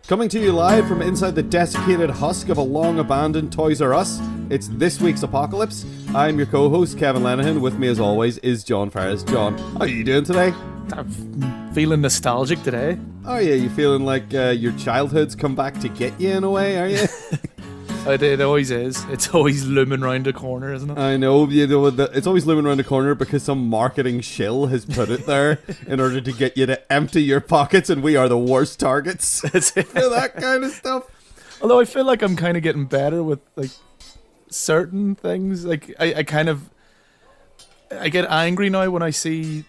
Coming to you live from inside the desiccated husk of a long-abandoned Toys R Us, it's this week's Apocalypse. I'm your co-host, Kevin Lenihan. With me, as always, is John Ferris. John, how are you doing today? I'm feeling nostalgic today. Oh yeah, you feeling like your childhood's come back to get you in a way, are you? It always is. It's always looming round the corner, isn't it? I know, it's always looming around the corner because some marketing shill has put it there in order to get you to empty your pockets, and we are the worst targets for that kind of stuff. Although I feel like I'm kind of getting better with like certain things. Like I get angry now when I see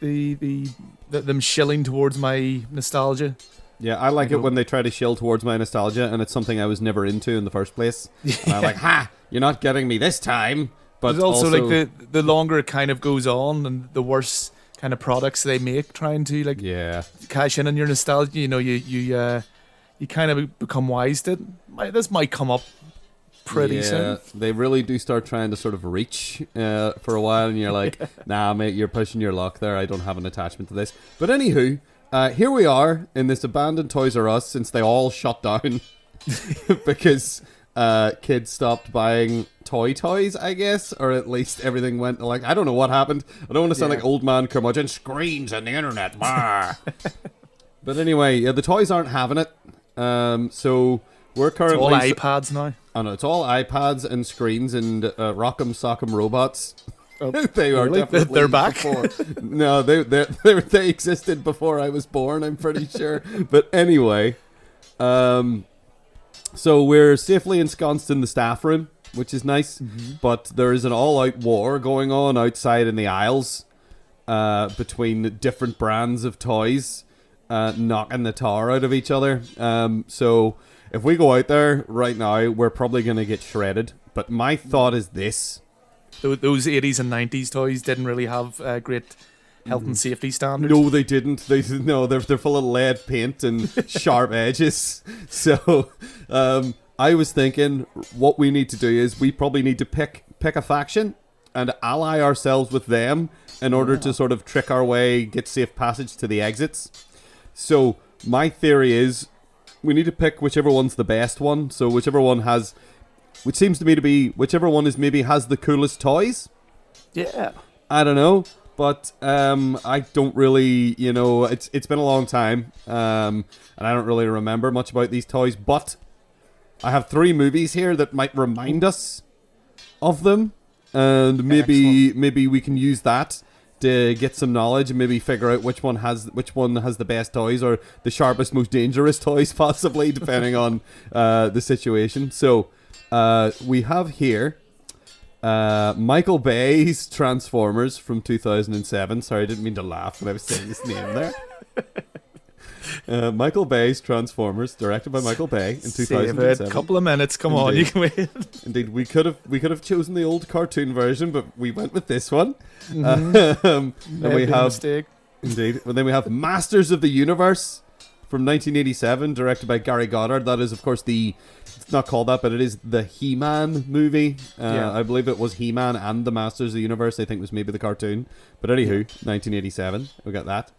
them shilling towards my nostalgia. Yeah, I like it when they try to shill towards my nostalgia, and it's something I was never into in the first place. Yeah. And I'm like, ha, you're not getting me this time. But there's also like the longer it kind of goes on, and the worse kind of products they make, trying to like cash in on your nostalgia. You know, you kind of become wise to it. This might come up pretty soon. They really do start trying to sort of reach for a while, and you're like, nah, mate, you're pushing your luck there. I don't have an attachment to this. But anywho. Here we are in this abandoned Toys R Us since they all shut down because kids stopped buying toys, I guess, or at least everything went like, I don't know what happened. I don't want to sound like old man curmudgeon, screens and the internet. But anyway, the toys aren't having it. So we're currently... It's all iPads now. I know, it's all iPads and screens and rock'em sock'em robots. Oh, they are really? definitely They're back. Before. No, they existed before I was born, I'm pretty sure. But anyway, so we're safely ensconced in the staff room, which is nice. Mm-hmm. But there is an all-out war going on outside in the aisles between different brands of toys, knocking the tar out of each other. So if we go out there right now, we're probably going to get shredded. But my thought is this. Those 80s and 90s toys didn't really have great health and safety standards. No, they didn't. They're full of lead paint and sharp edges. So I was thinking what we need to do is we probably need to pick a faction and ally ourselves with them in order to sort of trick our way, get safe passage to the exits. So my theory is we need to pick whichever one's the best one. So whichever one has... Which seems to me to be whichever one is maybe has the coolest toys. Yeah. I don't know, but I don't really, it's been a long time, and I don't really remember much about these toys. But I have 3 movies here that might remind us of them, and maybe we can use that to get some knowledge and maybe figure out which one has the best toys or the sharpest, most dangerous toys, possibly, depending on the situation. So. We have here Michael Bay's Transformers from 2007. Sorry, I didn't mean to laugh when I was saying his name there. Michael Bay's Transformers, directed by Michael Bay in 2007. Save it. Couple of minutes, come on, you can wait. Indeed, we could have chosen the old cartoon version, but we went with this one. Mm-hmm. And we have mistake. Indeed, and then we have Masters of the Universe from 1987, directed by Gary Goddard. That is, of course, it's not called that, but it is the He-Man movie. I believe it was He-Man and the Masters of the Universe. I think was maybe the cartoon. But anywho, 1987, we got that.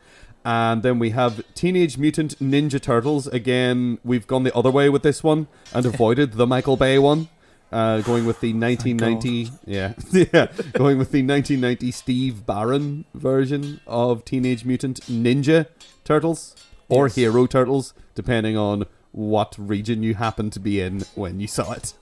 And then we have Teenage Mutant Ninja Turtles. Again, we've gone the other way with this one and avoided the Michael Bay one. Going with the 1990, going with the 1990 Steve Barron version of Teenage Mutant Ninja Turtles. Or Hero Turtles, depending on what region you happen to be in when you saw it.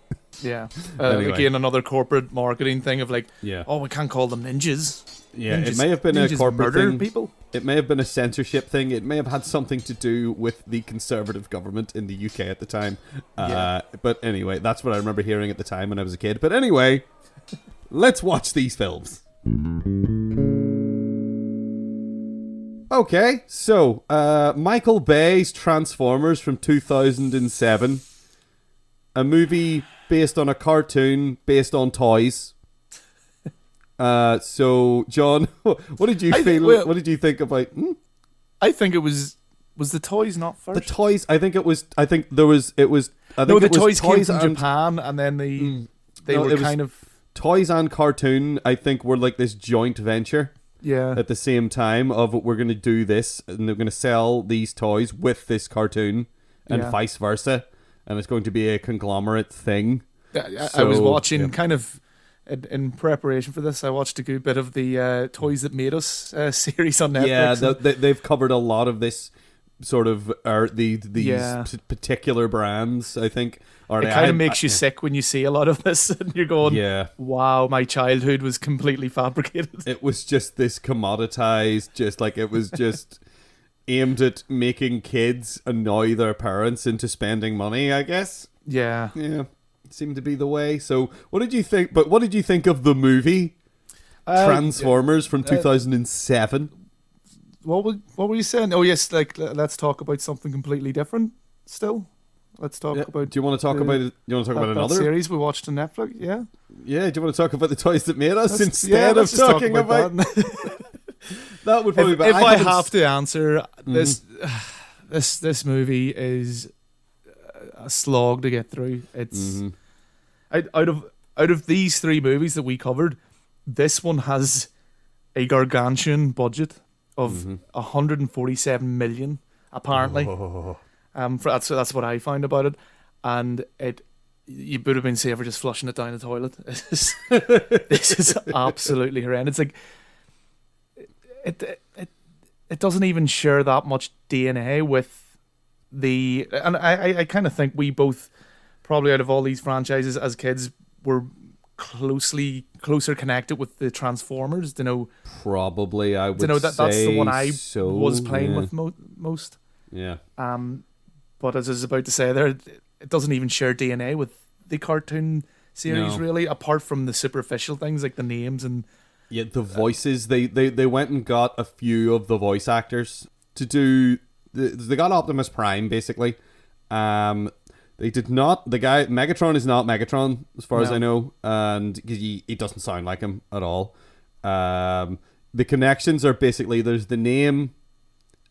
Yeah. Anyway. Again, another corporate marketing thing of like, we can't call them ninjas. Yeah, ninjas, it may have been a corporate thing. People. It may have been a censorship thing. It may have had something to do with the Conservative government in the UK at the time. But anyway, that's what I remember hearing at the time when I was a kid. But anyway, let's watch these films. Okay, so Michael Bay's Transformers from 2007, a movie based on a cartoon based on toys. So John, what did you feel? What did you think about? I think it was the toys not first. The toys. I think it was. I think there was. It was. I think no, the toys came from Japan, and then they were kind of toys and cartoon. I think were like this joint venture. Yeah. At the same time of we're going to do this and they're going to sell these toys with this cartoon and vice versa, and it's going to be a conglomerate thing. I was watching kind of in preparation for this. I watched a good bit of the Toys That Made Us series on Netflix. Yeah, they've covered a lot of this sort of these particular brands, I think. It kind of makes you sick when you see a lot of this, and you're going, wow, my childhood was completely fabricated. It was just this commoditized, just like it was just aimed at making kids annoy their parents into spending money, I guess. Yeah. It seemed to be the way. So what did you think? But what did you think of the movie Transformers from 2007? What were you saying? Oh yes, like let's talk about something completely different still. Let's talk about. Do you want to talk about it? You want to talk about another series we watched on Netflix? Yeah. Yeah. Do you want to talk about the Toys That Made Us instead of talking about? That would probably be. If I have to answer this, this movie is a slog to get through. It's out of these three movies that we covered, this one has a gargantuan budget of 147 million apparently. That's what I found about it, and you would have been safer just flushing it down the toilet. This is absolutely horrendous. Like it doesn't even share that much DNA with and I kind of think we both probably out of all these franchises as kids were closer connected with the Transformers. Probably I would say that's the one I was playing with most. Yeah. But as I was about to say there, it doesn't even share DNA with the cartoon series really, apart from the superficial things like the names and the voices. They went and got a few of the voice actors to do. They got Optimus Prime basically. They did not. The guy Megatron is not Megatron as far as I know, and he doesn't sound like him at all. The connections are basically there's the name,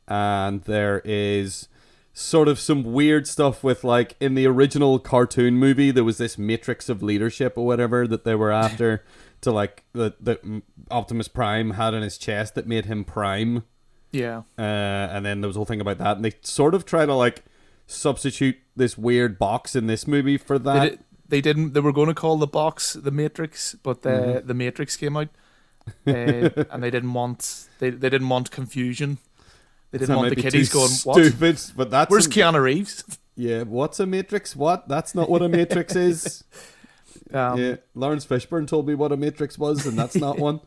and there is sort of some weird stuff with, like, in the original cartoon movie there was this matrix of leadership or whatever that they were after to, like, that Optimus Prime had in his chest that made him Prime. Yeah. And then there was a whole thing about that, and they sort of try to, like, substitute this weird box in this movie for that. They didn't. They were going to call the box the Matrix, but the Matrix came out, and they didn't want they didn't want confusion. They didn't want the kiddies going, what? Stupid, but that's... Where's Keanu Reeves? Yeah, what's a Matrix? What? That's not what a Matrix is. Lawrence Fishburne told me what a Matrix was, and that's not one.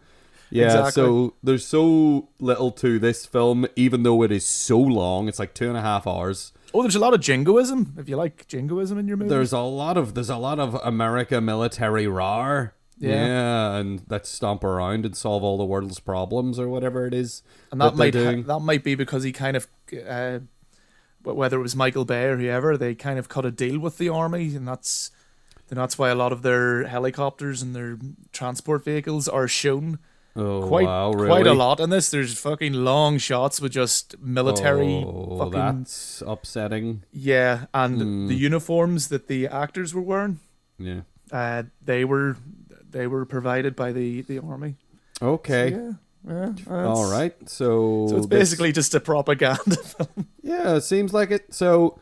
Yeah, exactly. So there's so little to this film, even though it is so long. It's like 2.5 hours. Oh, there's a lot of jingoism, if you like jingoism in your movie. There's a lot of America military rar. Yeah, and let's stomp around and solve all the world's problems or whatever it is. And that might be because he kind of, whether it was Michael Bay or whoever, they kind of cut a deal with the army, and that's why a lot of their helicopters and their transport vehicles are shown quite a lot in this. There's fucking long shots with just military. Oh, that's upsetting. Yeah, and the uniforms that the actors were wearing. Yeah, they were provided by the army. Okay. So, yeah. All right. So it's basically just a propaganda film. Yeah, it seems like it. So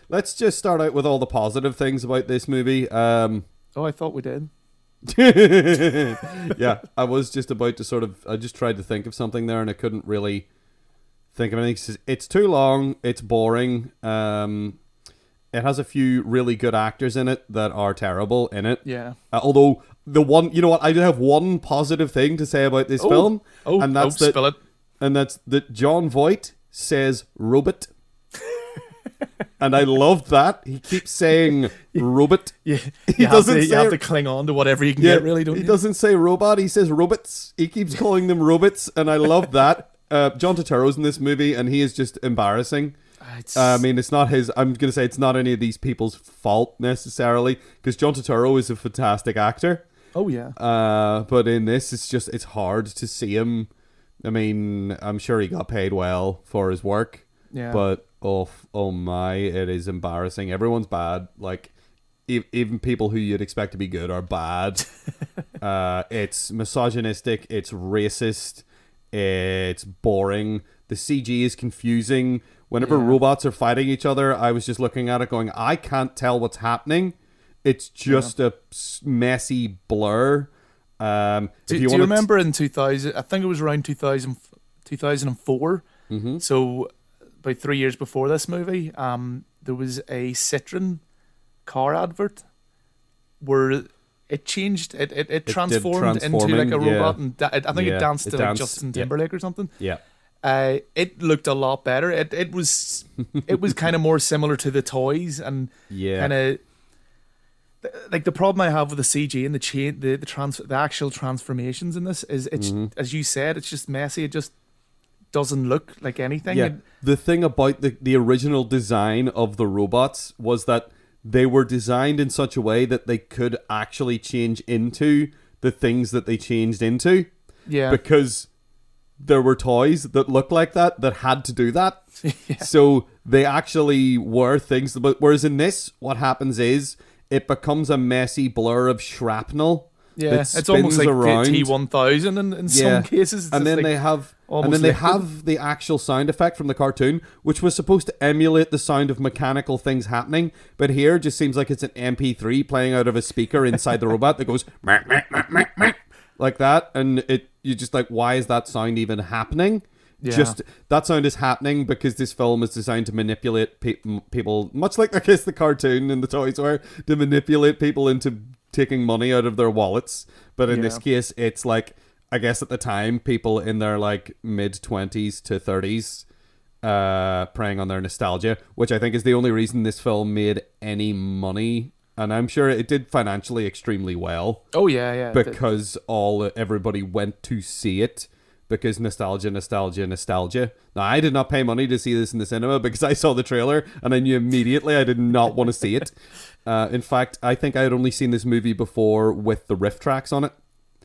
let's just start out with all the positive things about this movie. I thought we did. Yeah, I was just about to I just tried to think of something there and I couldn't really think of anything. It's too long. It's boring. It has a few really good actors in it that are terrible in it. Yeah. Although the one, you know what, I do have one positive thing to say about this film, and that's spill it. And that's that John Voight says robot. And I love that. He keeps saying robot. Yeah, you have to cling on to whatever you can get, really, don't you? He doesn't say robot, he says robots. He keeps calling them robots, and I love that. John Turturro's in this movie, and he is just embarrassing. I mean, it's not his... I'm going to say it's not any of these people's fault, necessarily, because John Turturro is a fantastic actor. Oh, yeah. But in this, it's hard to see him. I mean, I'm sure he got paid well for his work. Yeah. But, oh my, it is embarrassing. Everyone's bad. Like, even people who you'd expect to be good are bad. It's misogynistic. It's racist. It's boring. The CG is confusing. Whenever robots are fighting each other, I was just looking at it going, I can't tell what's happening. It's just a messy blur. Do you remember in 2000, I think it was around 2004, so about 3 years before this movie, there was a Citroen car advert where it changed, it transformed into like a robot, and I think it danced to like Justin Timberlake or something. Yeah. It looked a lot better. It was kind of more similar to the toys, and kind of like the problem I have with the CG and the actual transformations in this is it's as you said, it's just messy. It just doesn't look like anything. Yeah. The thing about the original design of the robots was that they were designed in such a way that they could actually change into the things that they changed into. Yeah. Because there were toys that looked like that had to do that. So they actually were things. But whereas in this, what happens is it becomes a messy blur of shrapnel. Yeah, it's almost like the T-1000 in some cases. And then they have the actual sound effect from the cartoon, which was supposed to emulate the sound of mechanical things happening. But here it just seems like it's an MP3 playing out of a speaker inside the robot that goes meh, meh, meh, meh, meh, like that. And you're just like, why is that sound even happening? Yeah. Just that sound is happening because this film is designed to manipulate people, much like I guess the cartoon and the toys were, to manipulate people into taking money out of their wallets. But in this case, it's like, I guess at the time, people in their like mid-20s to 30s preying on their nostalgia, which I think is the only reason this film made any money. And I'm sure it did financially extremely well. Oh yeah. Because everybody went to see it. Because nostalgia. Now, I did not pay money to see this in the cinema because I saw the trailer and I knew immediately I did not want to see it. In fact, I think I had only seen this movie before with the riff tracks on it.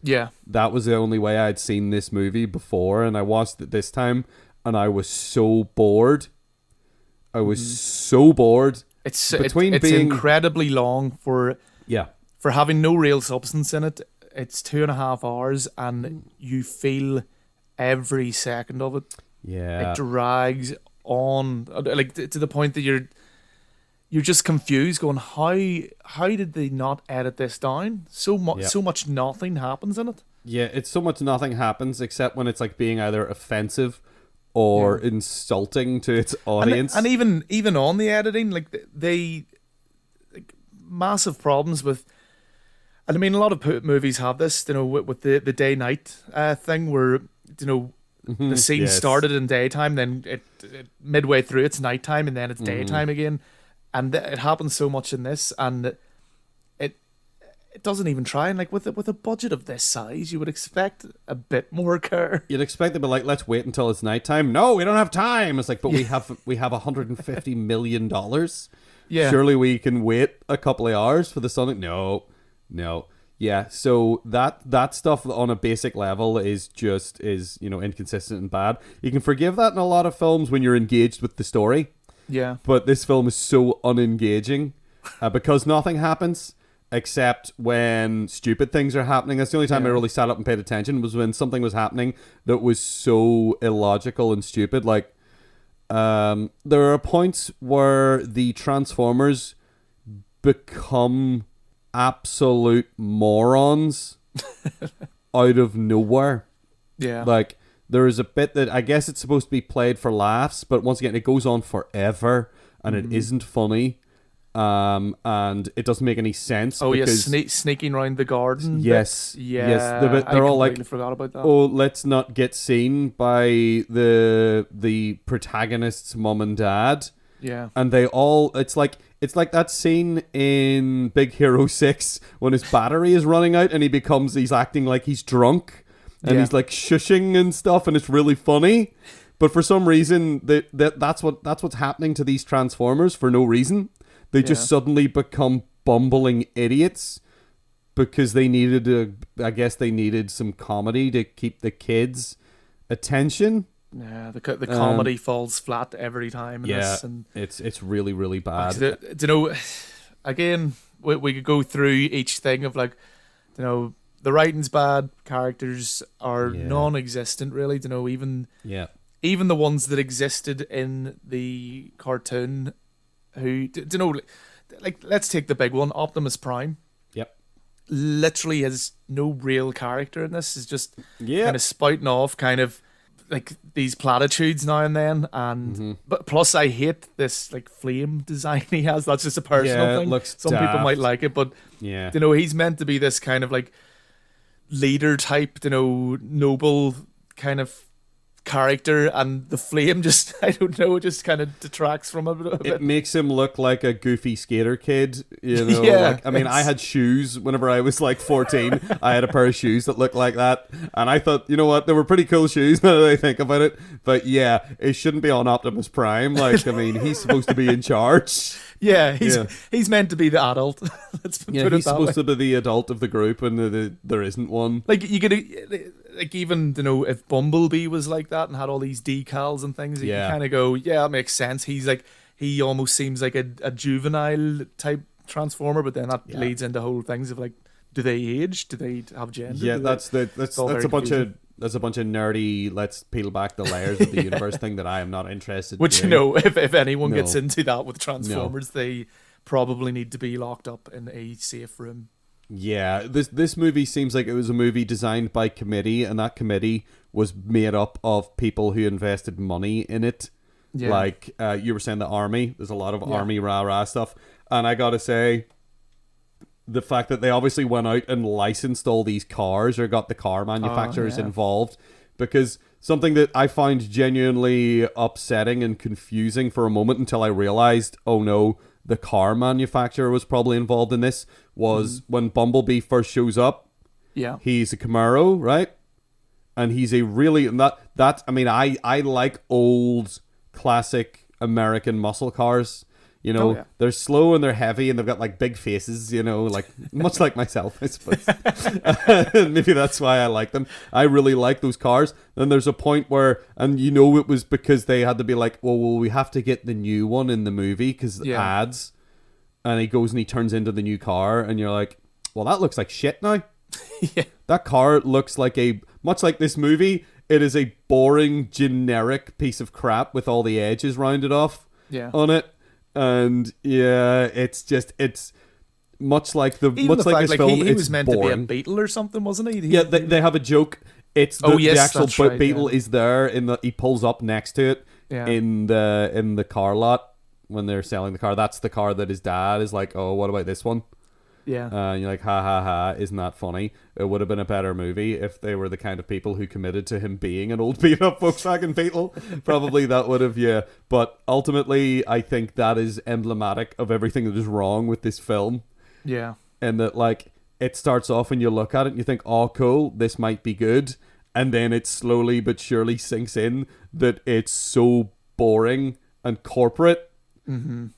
Yeah. That was the only way I'd seen this movie before, and I watched it this time and I was so bored. It's incredibly long for having no real substance in it. It's 2.5 hours and you feel every second of it. Yeah, it drags on like to the point that you're just confused, going, how did they not edit this down? So much nothing happens in it. Yeah, it's so much nothing happens except when it's like being either offensive or insulting to its audience. And even on the editing, like they like massive problems with. And I mean, a lot of movies have this, with the day-night thing where, the scene started in daytime, then it midway through it's nighttime, and then it's daytime again. And it happens so much in this, and it doesn't even try. And like with a budget of this size, you would expect a bit more care. You'd expect them to be like, let's wait until it's nighttime. No, we don't have time. It's like, but we have $150 million. Yeah. Surely we can wait a couple of hours for the sun. No. Yeah, so that stuff on a basic level is inconsistent and bad. You can forgive that in a lot of films when you're engaged with the story. Yeah. But this film is so unengaging because nothing happens except when stupid things are happening. That's the only time I really sat up and paid attention, was when something was happening that was so illogical and stupid. Like, there are points where the Transformers become absolute morons out of nowhere. Yeah. Like, there is a bit that I guess it's supposed to be played for laughs, but once again, it goes on forever and it isn't funny. And it doesn't make any sense. Oh, yes, sneaking around the garden. Yes. Yeah. Yes. They're all like, forgot about that. Oh, let's not get seen by the protagonist's mom and dad. Yeah. And they all, it's like that scene in Big Hero 6 when his battery is running out and he's acting like he's drunk and he's like shushing and stuff, and it's really funny. But for some reason that's what's happening to these Transformers for no reason. They just suddenly become bumbling idiots because they needed some comedy to keep the kids' attention. Yeah, the comedy falls flat every time. And it's really, really bad. Again, we could go through each thing of like, the writing's bad, characters are non-existent really. even the ones that existed in the cartoon, who do you know, like let's take the big one, Optimus Prime. Yep. Literally has no real character in this. Is just kind of spouting off kind of like these platitudes now and then, and but plus I hate this like flame design he has. That's just a personal thing. Some people might like it, but you know, he's meant to be this kind of like leader type, you know, noble kind of character, and the flame just, I don't know, it just kind of detracts from it a bit. It makes him look like a goofy skater kid, you know. Like, I mean, I had shoes whenever I was like 14. I had a pair of shoes that looked like that, and I thought, you know what, they were pretty cool shoes now that I think about it. But yeah, it shouldn't be on Optimus Prime. Like, I mean, he's supposed to be in charge. Yeah, he's meant to be the adult. Let's put it he's that supposed way. to be the adult of the group, and there isn't one. Like, you could, like, even, you know, if Bumblebee was like that and had all these decals and things, you can kind of go, yeah, that makes sense. He's like, he almost seems like a juvenile type Transformer, but then that leads into whole things of like, do they age? Do they have gender? Yeah, that's a bunch of nerdy, let's peel back the layers of the universe thing that I am not interested in. Which, you know, if anyone gets into that with Transformers, they probably need to be locked up in a safe room. Yeah, this movie seems like it was a movie designed by committee, and that committee was made up of people who invested money in it. Yeah. Like you were saying, the army. There's a lot of army rah-rah stuff. And I gotta say, the fact that they obviously went out and licensed all these cars or got the car manufacturers involved, because something that I found genuinely upsetting and confusing for a moment until I realized, oh no, the car manufacturer was probably involved in this, was when Bumblebee first shows up. Yeah. He's a Camaro, right? And he's a really, I mean, I like old classic American muscle cars. You know, they're slow and they're heavy and they've got like big faces, you know, like much like myself, I suppose. Maybe that's why I like them. I really like those cars. Then there's a point where, and you know, it was because they had to be like, well, we have to get the new one in the movie because ads. And he goes and he turns into the new car and you're like, well, that looks like shit now. That car looks like much like this movie, it is a boring, generic piece of crap with all the edges rounded off on it. And it's much like this film. He was meant boring. To be a beetle or something, wasn't he? They have a joke. It's the actual beetle is there he pulls up next to it in the car lot when they're selling the car. That's the car that his dad is like, oh, what about this one? Yeah. And you're like, ha ha ha, isn't that funny? It would have been a better movie if they were the kind of people who committed to him being an old beat up Volkswagen Beetle. Probably that would have, But ultimately, I think that is emblematic of everything that is wrong with this film. Yeah. And that, like, it starts off and you look at it and you think, oh, cool, this might be good. And then it slowly but surely sinks in that it's so boring and corporate. Mm-hmm.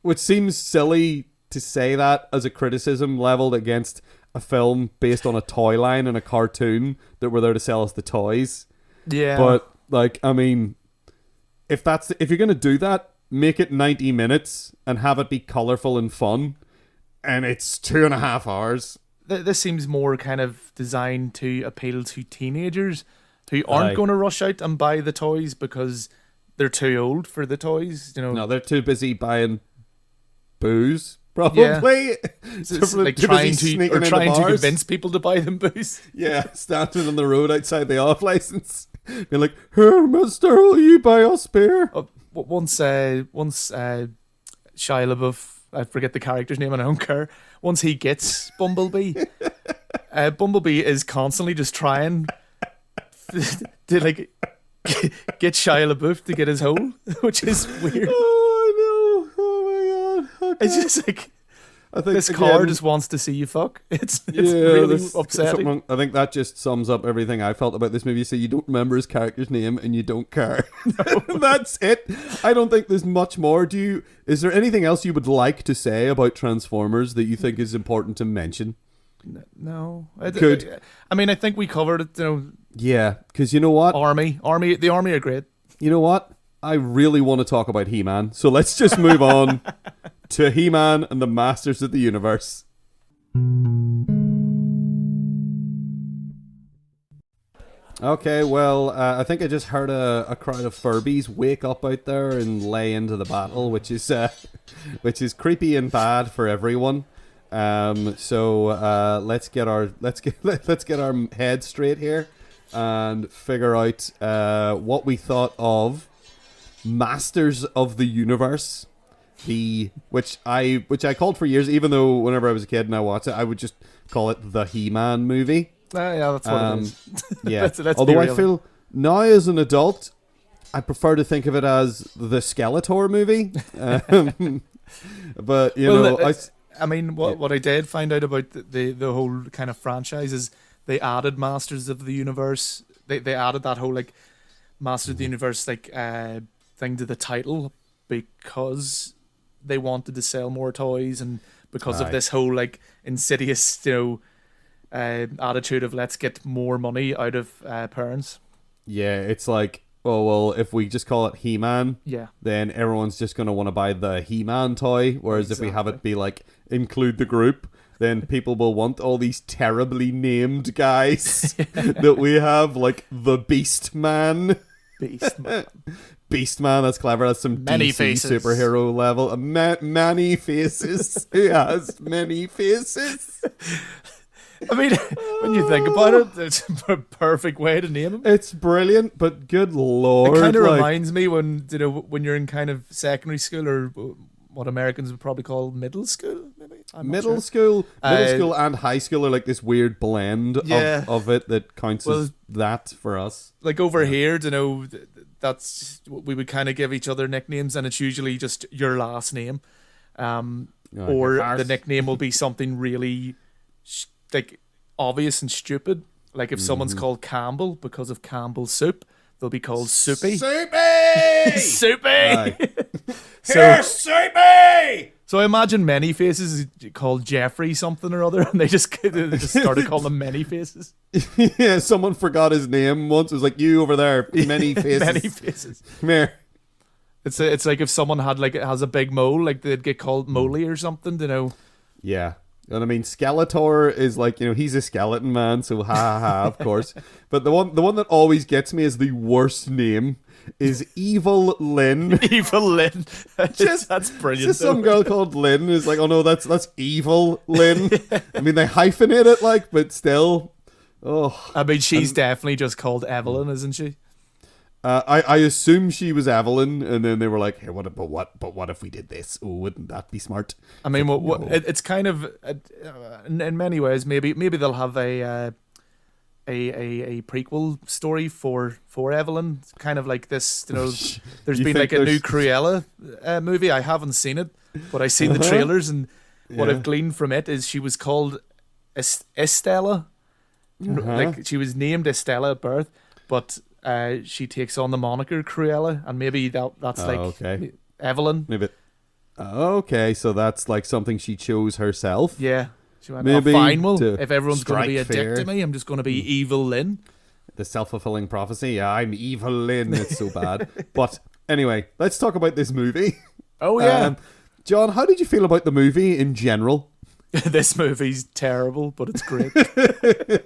Which seems silly to say that as a criticism leveled against a film based on a toy line and a cartoon that were there to sell us the toys. Yeah. But, like, I mean, if you're going to do that, make it 90 minutes and have it be colourful and fun. And it's 2.5 hours. This seems more kind of designed to appeal to teenagers who aren't going to rush out and buy the toys because they're too old for the toys. You know, no, they're too busy buying booze. Probably. Yeah. So like trying to convince people to buy them booze. Yeah, standing on the road outside the off license. Being like, here, mister, will you buy us beer? Once Shia LaBeouf, I forget the character's name and I don't care. Once he gets Bumblebee, Bumblebee is constantly just trying to like get Shia LaBeouf to get his hole, which is weird. Okay. It's just like I think this car just wants to see you fuck. It's really upsetting. I think that just sums up everything I felt about this movie. So you don't remember his character's name and you don't care. No. That's it. I don't think there's much more. Is there anything else you would like to say about Transformers that you think is important to mention? No. Good. I mean, I think we covered it. You know. Yeah, because you know what? The Army are great. You know what? I really want to talk about He-Man. So let's just move on to He-Man and the Masters of the Okay, well, I think I just heard a crowd of Furbies wake up out there and lay into the battle, which is creepy and bad for everyone. So let's get our head straight here and figure out what we thought of Masters of the Universe, which I called for years, even though whenever I was a kid and I watched it, I would just call it the He-Man movie. Yeah, that's what it is. Yeah. let's Although be I real. feel now as an adult, I prefer to think of it as the Skeletor movie. But I mean, what I did find out about the whole kind of franchise is they added Masters of the Universe. They added that whole like Masters of the Universe like thing to the title because they wanted to sell more toys and because of this whole like insidious, attitude of let's get more money out of parents. Yeah, it's like, oh well, if we just call it He-Man, then everyone's just gonna want to buy the He-Man toy. Whereas if we have it be like include the group, then people will want all these terribly named guys that we have, like the Beast Man. Beast Man, that's clever. That's some many DC faces. Superhero level. Many faces. He has many faces. I mean, when you think about it, it's a perfect way to name him. It's brilliant, but good lord. It kind of reminds me when you're in kind of secondary school or what Americans would probably call middle school, maybe? Middle school and high school are like this weird blend of it that counts as that for us. Like over here, that's we would kind of give each other nicknames, and it's usually just your last name, or the nickname will be something really like obvious and stupid. Like if someone's called Campbell because of Campbell's soup, they'll be called Soupy. Soupy! Soupy! Here's Soupy! So I imagine Many Faces is called Jeffrey something or other, and they just started calling him Many Faces. Yeah, someone forgot his name once. It was like, you over there, Many Faces. Many Faces. Come here. It's like if someone has a big mole, like they'd get called Moley or something, Yeah. And I mean, Skeletor is like, he's a skeleton man, so ha ha ha, of course. But the one that always gets me as the worst name is Evil Lynn. Evil Lynn. That's brilliant. Just some girl called Lynn is like, oh no, that's Evil Lynn. I mean, they hyphenate it, but still. Oh. I mean, she's definitely just called Evelyn, isn't she? I assume she was Evelyn, and then they were like, "Hey, what if we did this? Oh, wouldn't that be smart?" I mean, it's kind of in many ways. Maybe they'll have a prequel story for Evelyn, kind of like this. There's been like a new Cruella movie. I haven't seen it, but I've seen the trailers, and what I've gleaned from it is she was called Estella. Like she was named Estella at birth, but she takes on the moniker Cruella, and maybe that's Evelyn. Maybe. Okay, so that's like something she chose herself. Yeah. She went, maybe fine, well, if everyone's going to be a fear. dick to me, I'm just going to be Evil Lynn. The self-fulfilling prophecy. Yeah, I'm Evil Lynn. It's so bad. But anyway, let's talk about this movie. Oh, yeah. John, how did you feel about the movie in general? This movie's terrible, but it's great.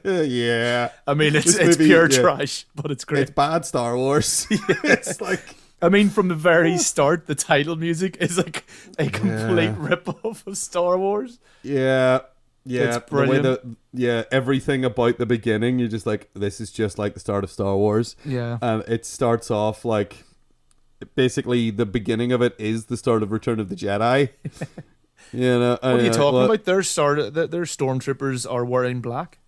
Yeah. I mean, it's pure trash, but it's great. It's bad Star Wars. It's like... I mean, from the very start, the title music is like a complete rip-off of Star Wars. Yeah. Yeah. It's brilliant. Everything about the beginning, you're just like, this is just like the start of Star Wars. Yeah. And it starts off like... Basically, the beginning of it is the start of Return of the Jedi. What are you talking about? Their stormtroopers are wearing black.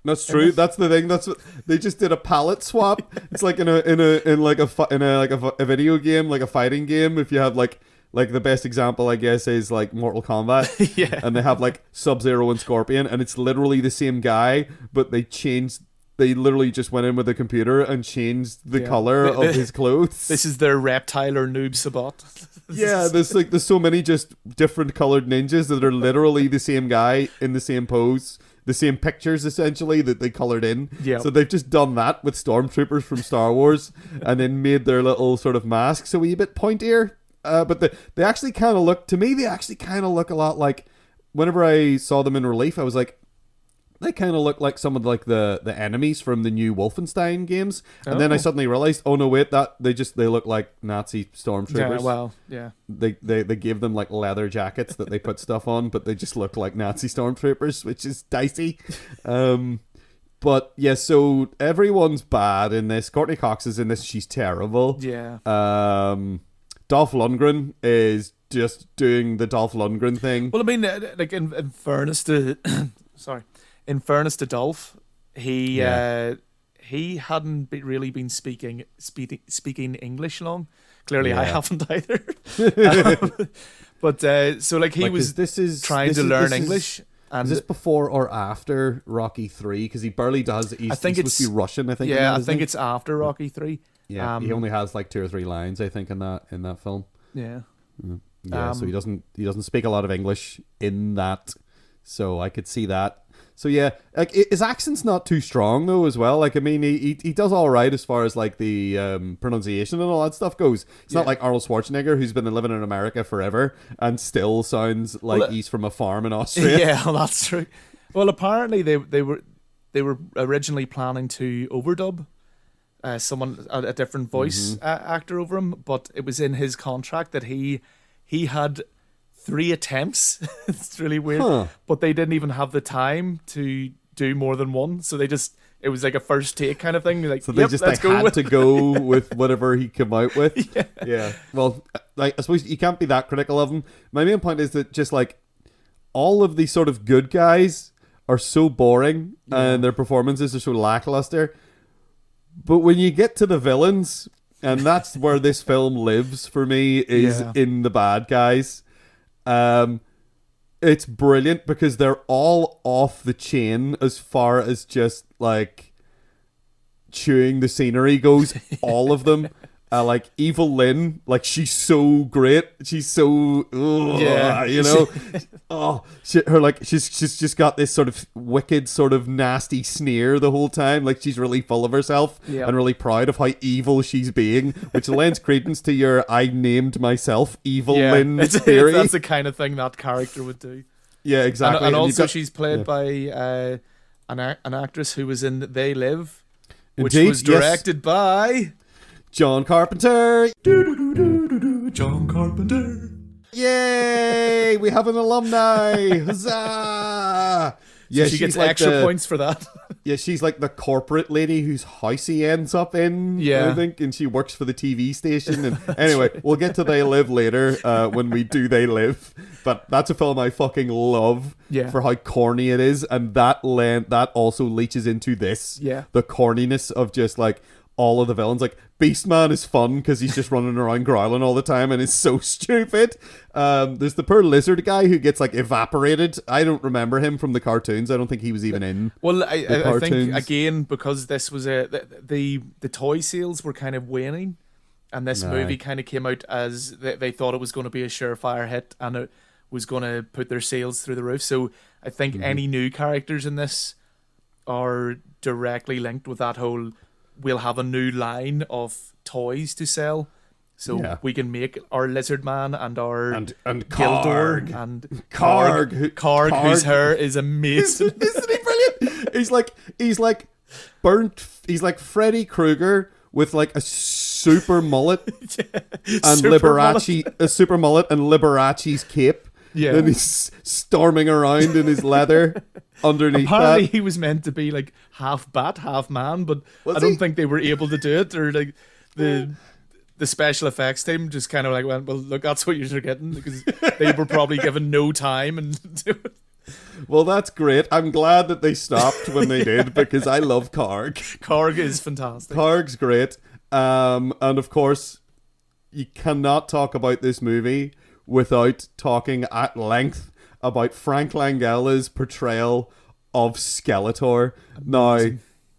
That's true. That's the thing. That's what they just did, a palette swap. It's like in a video game, like a fighting game. If you have like the best example, I guess, is like Mortal Kombat. Yeah. And they have like Sub-Zero and Scorpion, and it's literally the same guy, but they literally just went in with a computer and changed the color of his clothes. This is their reptile or noob Sabat. Yeah, there's so many just different colored ninjas that are literally the same guy in the same pose, the same pictures essentially that they colored in. Yeah. So they've just done that with stormtroopers from Star Wars, and then made their little sort of masks a wee bit pointier. But they actually kind of look, to me, they actually kind of look a lot like, whenever I saw them in relief, I was like, they kind of look like some of like the enemies from the new Wolfenstein games. And then I suddenly realized, oh no, wait, that they look like Nazi stormtroopers. Yeah, well, yeah. They gave them like leather jackets that they put stuff on, but they just look like Nazi stormtroopers, which is dicey. But yeah, so everyone's bad in this. Courtney Cox is in this. She's terrible. Yeah. Dolph Lundgren is just doing the Dolph Lundgren thing. Well, I mean, like in fairness to, sorry, in fairness to Dolph, he hadn't really been speaking English long. Clearly, I haven't either. But so like he was trying to learn English. And is this before or after Rocky 3? Because he barely does. He's supposed to be Russian, I think. Yeah, I think it's after Rocky 3. Yeah, he only has like 2 or 3 lines, I think, in that film. Yeah. Yeah, so he doesn't speak a lot of English in that. So I could see that. So yeah, like his accent's not too strong though as well. Like I mean, he does all right as far as like the pronunciation and all that stuff goes. It's not like Arnold Schwarzenegger, who's been living in America forever and still sounds like he's from a farm in Austria. Yeah, well, that's true. Well, apparently they were originally planning to overdub a different voice actor over him, but it was in his contract that he had 3 attempts. It's really weird, but they didn't even have the time to do more than one, so it was like a first take kind of thing. Like, so they had to go with whatever he came out with. Yeah. Well, like I suppose you can't be that critical of him. My main point is that just like all of these sort of good guys are so boring and their performances are so lackluster. But when you get to the villains, and that's where this film lives for me, is in the bad guys. It's brilliant because they're all off the chain as far as just like chewing the scenery goes. All of them. Like Evil Lynn, like she's so great. She's so, you know. She's just got this sort of wicked, sort of nasty sneer the whole time. Like she's really full of herself and really proud of how evil she's being, which lends credence to your "I named myself Evil Lynn" theory. That's the kind of thing that character would do. Yeah, exactly. And also, she's played by an actress who was in They Live, which was directed by John Carpenter. John Carpenter. Yay! We have an alumni. Huzzah! Yeah, she gets like extra points for that. Yeah, she's like the corporate lady whose house he ends up in, I think, and she works for the TV station. And anyway, we'll get to They Live later when we do They Live. But that's a film I fucking love for how corny it is, and that also leaches into this. Yeah, the corniness of just like all of the villains. Like Beastman is fun because he's just running around growling all the time and is so stupid. There's the poor lizard guy who gets like evaporated. I don't remember him from the cartoons. I don't think he was even in I think again because this was the toy sales were kind of waning, and this movie kind of came out as they thought it was going to be a surefire hit and it was going to put their sales through the roof. So I think any new characters in this are directly linked with that whole we'll have a new line of toys to sell, so we can make our Lizard Man and our and Gildor and Karg, whose hair is amazing. Isn't he brilliant? He's like burnt. He's like Freddy Krueger with like a super mullet and a super mullet and Liberace's cape. Yeah, and he's storming around in his leather. Underneath apparently that. He was meant to be like half bat, half man, but I don't think they were able to do it, or like the special effects team just kind of like went, well, look, that's what you're getting, because they were probably given no time and do it. Well, that's great. I'm glad that they stopped when they did, because I love Karg. Karg is fantastic. Karg's great. And of course, you cannot talk about this movie without talking at length about Frank Langella's portrayal of Skeletor. Now,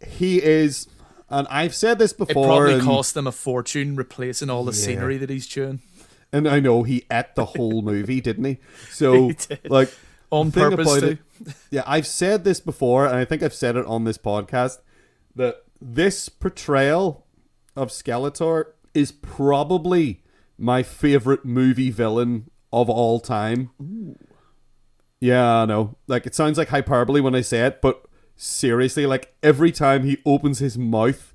he is, and I've said this before. It probably cost them a fortune replacing all the scenery that he's chewing. And I know he ate the whole movie, didn't he? So, he did. Like, on purpose too. Yeah, I've said this before, and I think I've said it on this podcast, that this portrayal of Skeletor is probably my favorite movie villain of all time. Ooh. Yeah, I know. Like, it sounds like hyperbole when I say it, but seriously, like every time he opens his mouth,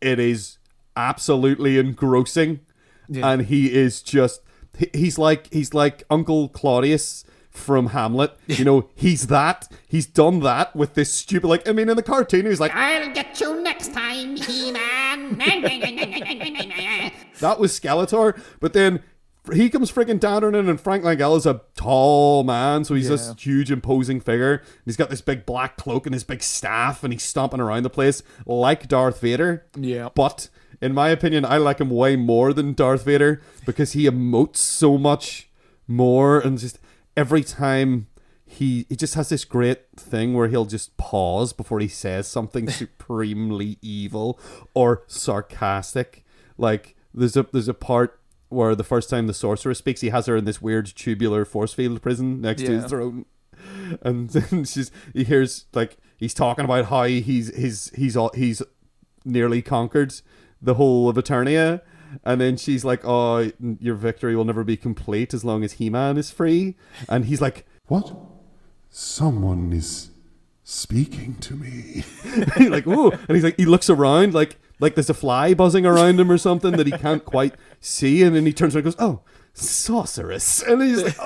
it is absolutely engrossing. And he is just he's like Uncle Claudius from Hamlet. You know, he's done that with this stupid, like, I mean, in the cartoon he was like, I'll get you next time, He-Man. that was Skeletor. But then he comes friggin' down on it, and Frank Langella's a tall man, so he's this huge imposing figure. And he's got this big black cloak and his big staff, and he's stomping around the place like Darth Vader. But in my opinion, I like him way more than Darth Vader because he emotes so much more, and just every time he just has this great thing where he'll just pause before he says something supremely evil or sarcastic. Like there's a part where the first time the sorcerer speaks, he has her in this weird tubular force field prison next to his throne, and then he hears, like, he's talking about how he's nearly conquered the whole of Eternia, and then she's like, "Oh, your victory will never be complete as long as He-Man is free," and he's like, "What? Someone is speaking to me." Like, "Ooh," and he's like, he looks around like there's a fly buzzing around him or something that he can't quite see, and then he turns around and goes, "Oh, sorceress," and he's like,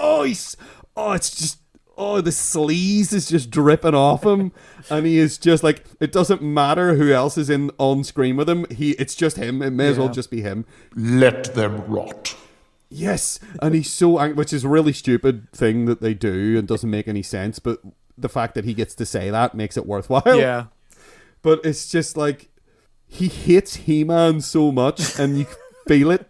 the sleaze is just dripping off him, and he is just like, it doesn't matter who else is on screen with him, it's just him. It may as well just be him. Let them rot. Yes, and he's so angry, which is a really stupid thing that they do and doesn't make any sense, but the fact that he gets to say that makes it worthwhile. Yeah. But it's just like, he hates He-Man so much, and you feel it.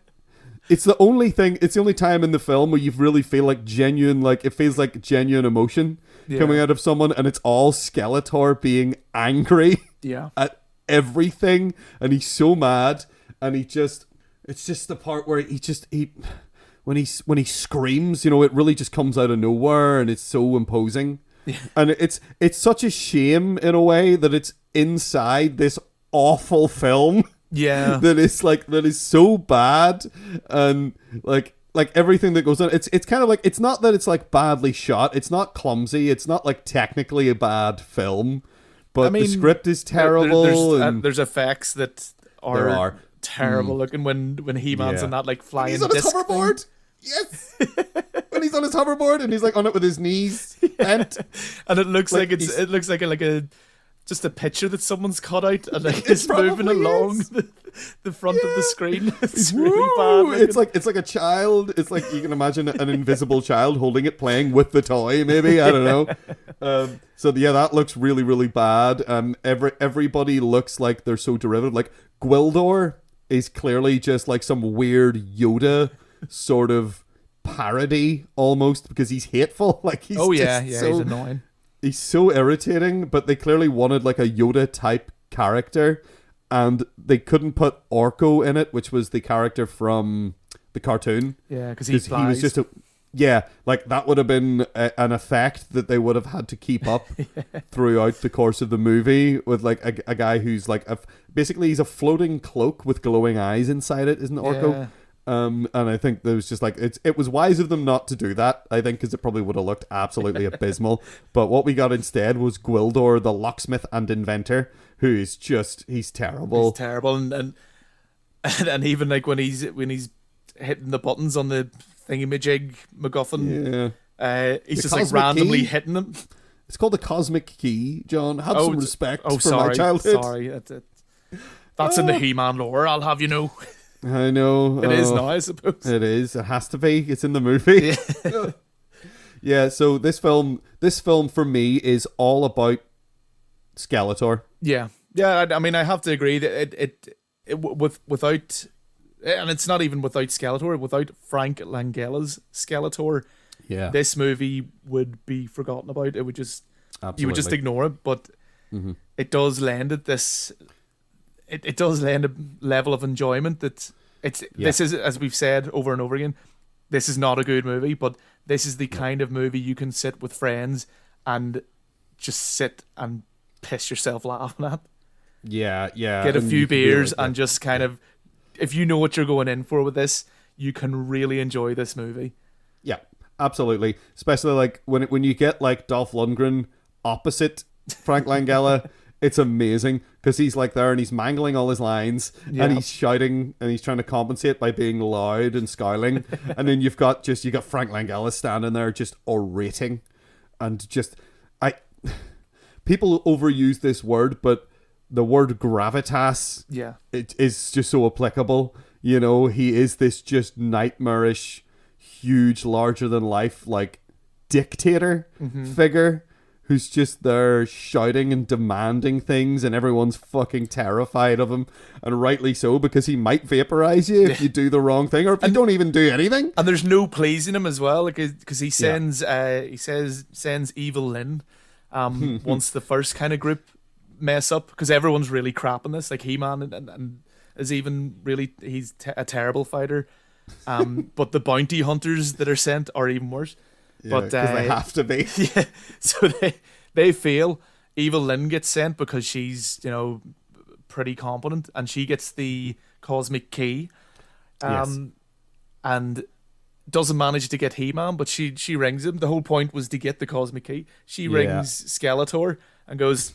It's the only time in the film where you really feel like genuine, like, it feels like genuine emotion coming out of someone, and it's all Skeletor being angry at everything, and he's so mad, and it's just the part where when he screams, you know, it really just comes out of nowhere, and it's so imposing. And it's such a shame in a way that it's inside this awful film. That is so bad, and like everything that goes on, it's kind of like, it's not that it's like badly shot, it's not clumsy, it's not like technically a bad film, but I mean, the script is terrible. There's effects that are terrible looking when He-Man's on that, like, flying he's on his hoverboard. Yes. When he's on his hoverboard and he's like on it with his knees bent, and it looks like a just a picture that someone's cut out, and like it's moving along the front of the screen. It's really bad looking. It's like a child. It's like, you can imagine an invisible child holding it, playing with the toy, maybe, I don't know. So that looks really, really bad. Everybody looks like they're so derivative. Like, Gwildor is clearly just like some weird Yoda sort of parody almost, because he's hateful. Like, he's he's annoying. He's so irritating, but they clearly wanted like a Yoda type character, and they couldn't put Orko in it, which was the character from the cartoon. Yeah, because he was just like that would have been an effect that they would have had to keep up throughout the course of the movie, with like a guy who's like basically he's a floating cloak with glowing eyes inside it, isn't Orko? Yeah. And I think there was just like, it was wise of them not to do that, I think, because it probably would have looked absolutely abysmal. But what we got instead was Gwildor, the locksmith and inventor, who is just, he's terrible. He's terrible, and even like when he's hitting the buttons on the thingamajig MacGuffin, he's just like randomly hitting them. It's called the Cosmic Key, John. Have some respect for my childhood. Sorry, that's in the He-Man lore, I'll have you know. I know. It is now, I suppose. It is. It has to be. It's in the movie. Yeah, so this film for me is all about Skeletor. Yeah. Yeah, I mean, I have to agree that it without, and it's not even without Skeletor, without Frank Langella's Skeletor, this movie would be forgotten about. It would just, you would just ignore it, but it does lend it this... It does lend a level of enjoyment that this is, as we've said over and over again, this is not a good movie, but this is the kind of movie you can sit with friends and just sit and piss yourself laughing at. Yeah. Get a few beers and just kind of, if you know what you're going in for with this, you can really enjoy this movie. Yeah, absolutely. Especially like when you get like Dolph Lundgren opposite Frank Langella. It's amazing because he's like there and he's mangling all his lines and he's shouting and he's trying to compensate by being loud and scowling. And then you've got Frank Langella standing there just orating and just people overuse this word, but the word gravitas, it is just so applicable. You know, he is this just nightmarish, huge, larger than life like dictator figure who's just there shouting and demanding things, and everyone's fucking terrified of him, and rightly so, because he might vaporize you if you do the wrong thing, or if you don't even do anything. And there's no pleasing him as well, because he sends sends Evil Lynn once the first kind of group mess up, because everyone's really crap on this, like He-Man and is even really he's a terrible fighter, but the bounty hunters that are sent are even worse. Yeah, but they have to be. Yeah, so they fail. Evil Lynn gets sent because she's pretty competent, and she gets the cosmic key, and doesn't manage to get He-Man, but she rings him. The whole point was to get the cosmic key. She rings Skeletor and goes,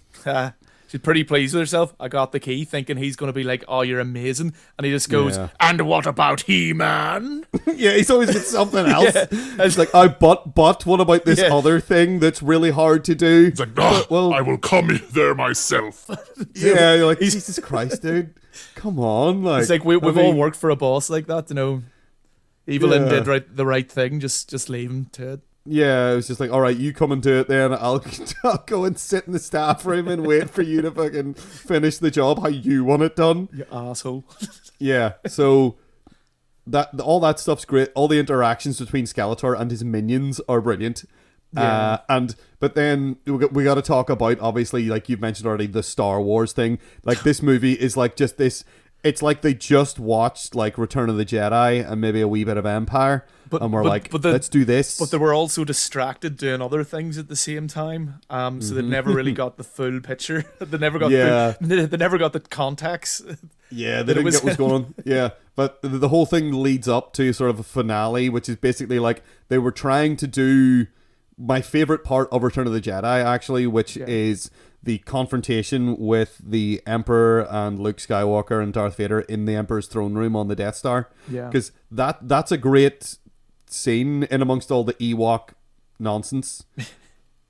she's pretty pleased with herself. I got the key, thinking he's going to be like, oh, you're amazing. And he just goes, and what about He-Man? Yeah, he's always got something else. It's like, but what about this other thing that's really hard to do? It's like, I will come there myself. Yeah, you're like, Jesus Christ, dude. Come on. Like, it's like we've all worked for a boss like that, Evil Lynn did the right thing, just leave him to it. Yeah, it was just like, all right, you come and do it then. I'll go and sit in the staff room and wait for you to fucking finish the job how you want it done. You asshole. Yeah, so all that stuff's great. All the interactions between Skeletor and his minions are brilliant. Yeah. But then we got to talk about, obviously, like you've mentioned already, the Star Wars thing. Like, this movie is like just this. It's like they just watched like Return of the Jedi and maybe a wee bit of Empire, and we're let's do this. But they were also distracted doing other things at the same time, so they never really got the full picture. They never got they never got the context. Yeah, they didn't get what's going on. Yeah, but the whole thing leads up to sort of a finale, which is basically like they were trying to do my favorite part of Return of the Jedi, actually, which is the confrontation with the Emperor and Luke Skywalker and Darth Vader in the Emperor's throne room on the Death Star. Yeah, because that's a great scene in amongst all the Ewok nonsense.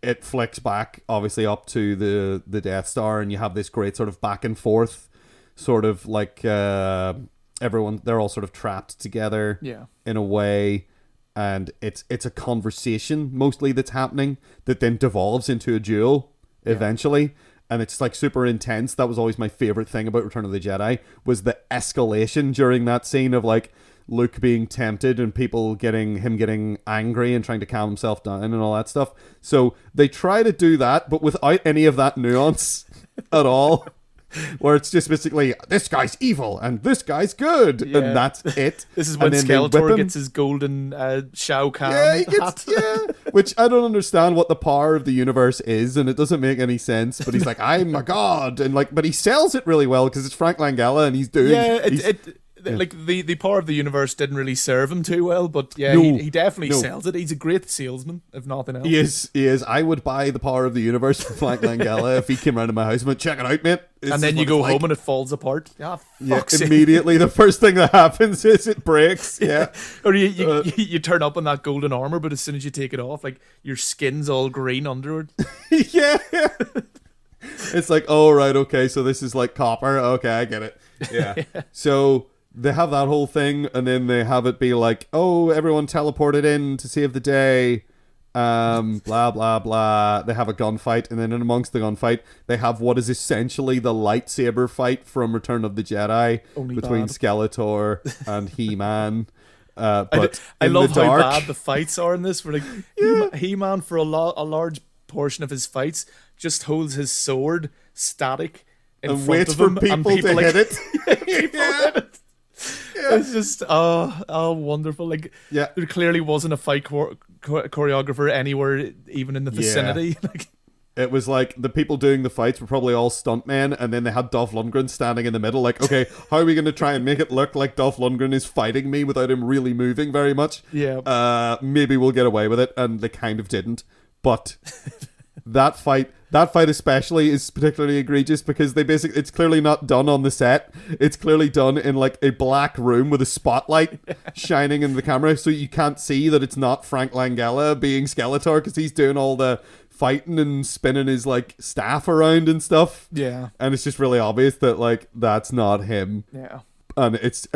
It flicks back, obviously, up to the Death Star, and you have this great sort of back and forth, sort of like everyone, they're all sort of trapped together in a way. And it's a conversation mostly that's happening that then devolves into a duel eventually, and it's like super intense. That was always my favorite thing about Return of the Jedi, was the escalation during that scene of like Luke being tempted and people getting angry and trying to calm himself down and all that stuff. So they try to do that, but without any of that nuance at all. Where it's just basically, this guy's evil and this guy's good, and that's it. This is when Skeletor gets his golden Shao Kahn hat. Which I don't understand what the power of the universe is, and it doesn't make any sense. But he's like, I'm a god, and like, but he sells it really well because it's Frank Langella, and he's doing. Like the power of the universe didn't really serve him too well, but he definitely sells it. He's a great salesman, if nothing else. He is. I would buy the power of the universe from Frank Langella if he came round to my house and went, check it out, mate. And then you go home and it falls apart. Immediately the first thing that happens is it breaks. Yeah. Or you turn up in that golden armor, but as soon as you take it off, like your skin's all green underward. Yeah. It's like, oh right, okay, so this is like copper. Okay, I get it. Yeah. So they have that whole thing, and then they have it be like, oh, everyone teleported in to save the day, blah blah blah. They have a gunfight, and then in amongst the gunfight they have what is essentially the lightsaber fight from Return of the Jedi between Skeletor and He-Man. But I love how bad the fights are in this. Where like He-Man, for a large portion of his fights, just holds his sword static and waits for people to hit it. It's just wonderful. Like, there clearly wasn't a fight choreographer anywhere, even in the vicinity. It was like the people doing the fights were probably all stuntmen, and then they had Dolph Lundgren standing in the middle, like, okay, how are we going to try and make it look like Dolph Lundgren is fighting me without him really moving very much? Yeah. Maybe we'll get away with it, and they kind of didn't. But that fight, that fight especially is particularly egregious because it's clearly not done on the set. It's clearly done in like a black room with a spotlight shining in the camera, so you can't see that it's not Frank Langella being Skeletor because he's doing all the fighting and spinning his like staff around and stuff. Yeah. And it's just really obvious that like that's not him. Yeah. And it's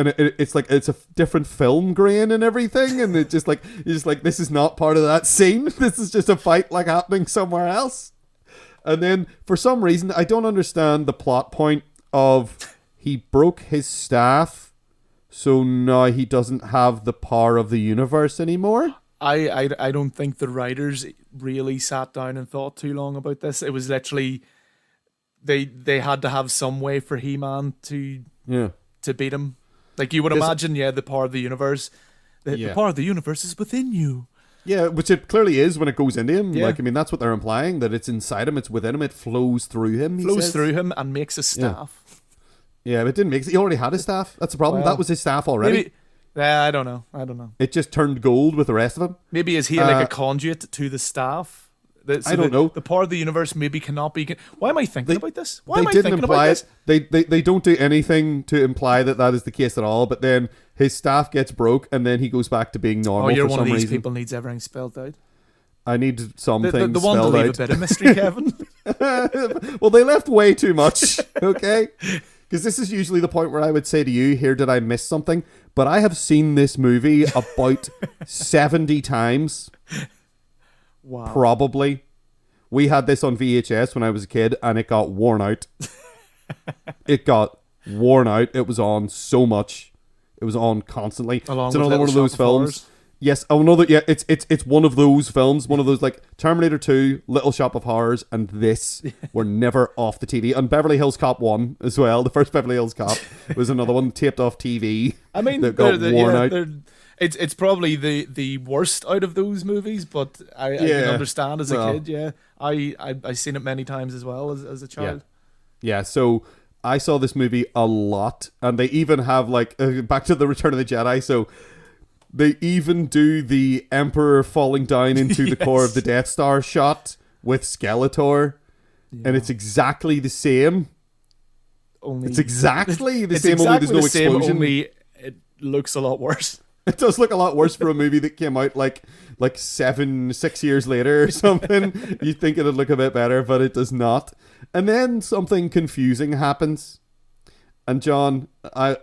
like it's a different film grain and everything, and it just like you're just like, this is not part of that scene. This is just a fight like happening somewhere else. And then for some reason I don't understand the plot point of he broke his staff, so now he doesn't have the power of the universe anymore. I don't think the writers really sat down and thought too long about this. It was literally they had to have some way for He-Man to beat him. Like you would imagine, the power of the universe. The power of the universe is within you. Yeah, which it clearly is when it goes into him. Yeah. Like, I mean, that's what they're implying, that it's inside him, it's within him, it flows through him. Flows through him and makes a staff. Yeah, but it didn't make. He already had his staff. That's the problem. Well, that was his staff already. Maybe, I don't know. It just turned gold with the rest of him. Maybe is he like a conduit to the staff? I don't know. The power of the universe maybe cannot be. Why am I thinking about this? They don't do anything to imply that is the case at all. But then his staff gets broke, and then he goes back to being normal. You're for one some of these reason. people needs everything spelled out. I need something the one to spelled leave out. a bit of mystery, Kevin. Well, they left way too much. Okay. Because this is usually the point where I would say to you, here, did I miss something? But I have seen this movie about 70 times. Wow. Probably. We had this on VHS when I was a kid, and it got worn out. It got worn out. It was on so much. It was on constantly. Along it's with another one of those films. Horrors. Yes, another. Yeah, it's one of those films. One of those like Terminator 2, Little Shop of Horrors, and this were never off the TV. And Beverly Hills Cop 1 as well. The first Beverly Hills Cop was another one taped off TV. I mean, that got worn out. It's probably the worst out of those movies, but I can understand as a kid. Yeah, I seen it many times as well as a child. Yeah. So I saw this movie a lot, and they even have like back to the Return of the Jedi. So they even do the Emperor falling down into the core of the Death Star shot with Skeletor, and it's exactly the same. It's exactly the same. Only there's no explosion. Only it looks a lot worse. It does look a lot worse for a movie that came out like 6 years later or something. You'd think it'd look a bit better, but it does not. And then something confusing happens. And John, I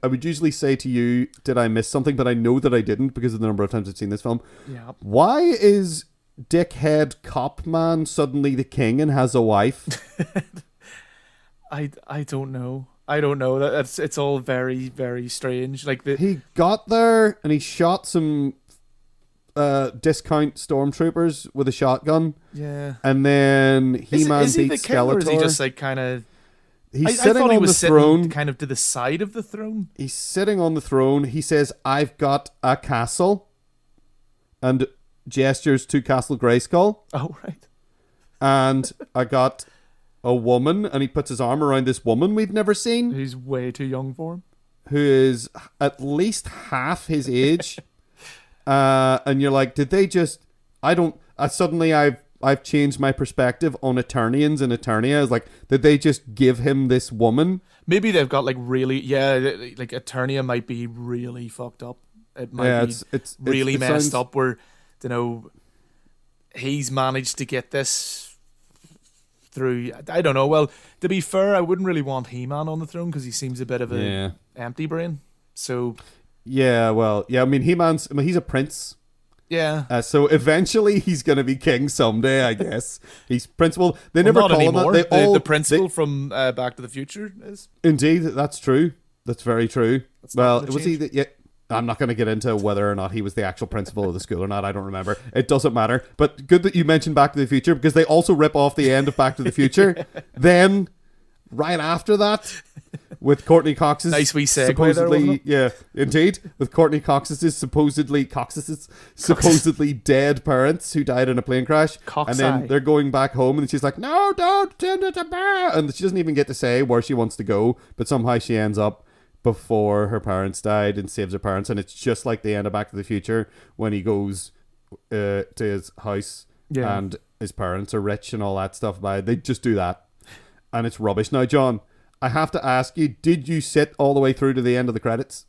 would usually say to you, did I miss something? But I know that I didn't because of the number of times I've seen this film. Yeah. Why is dickhead cop man suddenly the king and has a wife? I don't know. It's all very, very strange. Like he got there and he shot some discount stormtroopers with a shotgun. Yeah. And then He-Man is he beats the king, Skeletor. or is he just like kind of? He's sitting on the throne. Kind of to the side of the throne. He's sitting on the throne. He says, "I've got a castle," and gestures to Castle Grayskull. Oh right. And I got a woman, and he puts his arm around this woman we've never seen. Who's way too young for him. Who is at least half his age. And you're like, did they just... Suddenly I've changed my perspective on Eternians and Eternia. I was like, did they just give him this woman? Maybe they've got like really... Yeah, like Eternia might be really fucked up. It might be really messed up where, you know, he's managed to get this... through, I don't know. Well, to be fair, I wouldn't really want He-Man on the throne because he seems a bit of a empty brain. So yeah, well, yeah. I mean, he's a prince. Yeah. So eventually he's gonna be king someday, I guess. He's principal. They never not call anymore. him that. The principal from Back to the Future is. Indeed, that's true. That's very true. Well, was he? change. Yeah. I'm not going to get into whether or not he was the actual principal of the school or not. I don't remember. It doesn't matter. But good that you mentioned Back to the Future because they also rip off the end of Back to the Future. Then, right after that, with Courtney Cox's nice wee segue supposedly, there, wasn't it? yeah, indeed, with Courtney Cox's supposedly dead parents who died in a plane crash, and then they're going back home, and she's like, "No, don't send it to Bear," and she doesn't even get to say where she wants to go, but somehow she ends up before her parents died and saves her parents, and it's just like the end of Back to the Future when he goes to his house Yeah. and his parents are rich and all that stuff. But they just do that, and it's rubbish. Now, John, I have to ask you: did you sit all the way through to the end of the credits?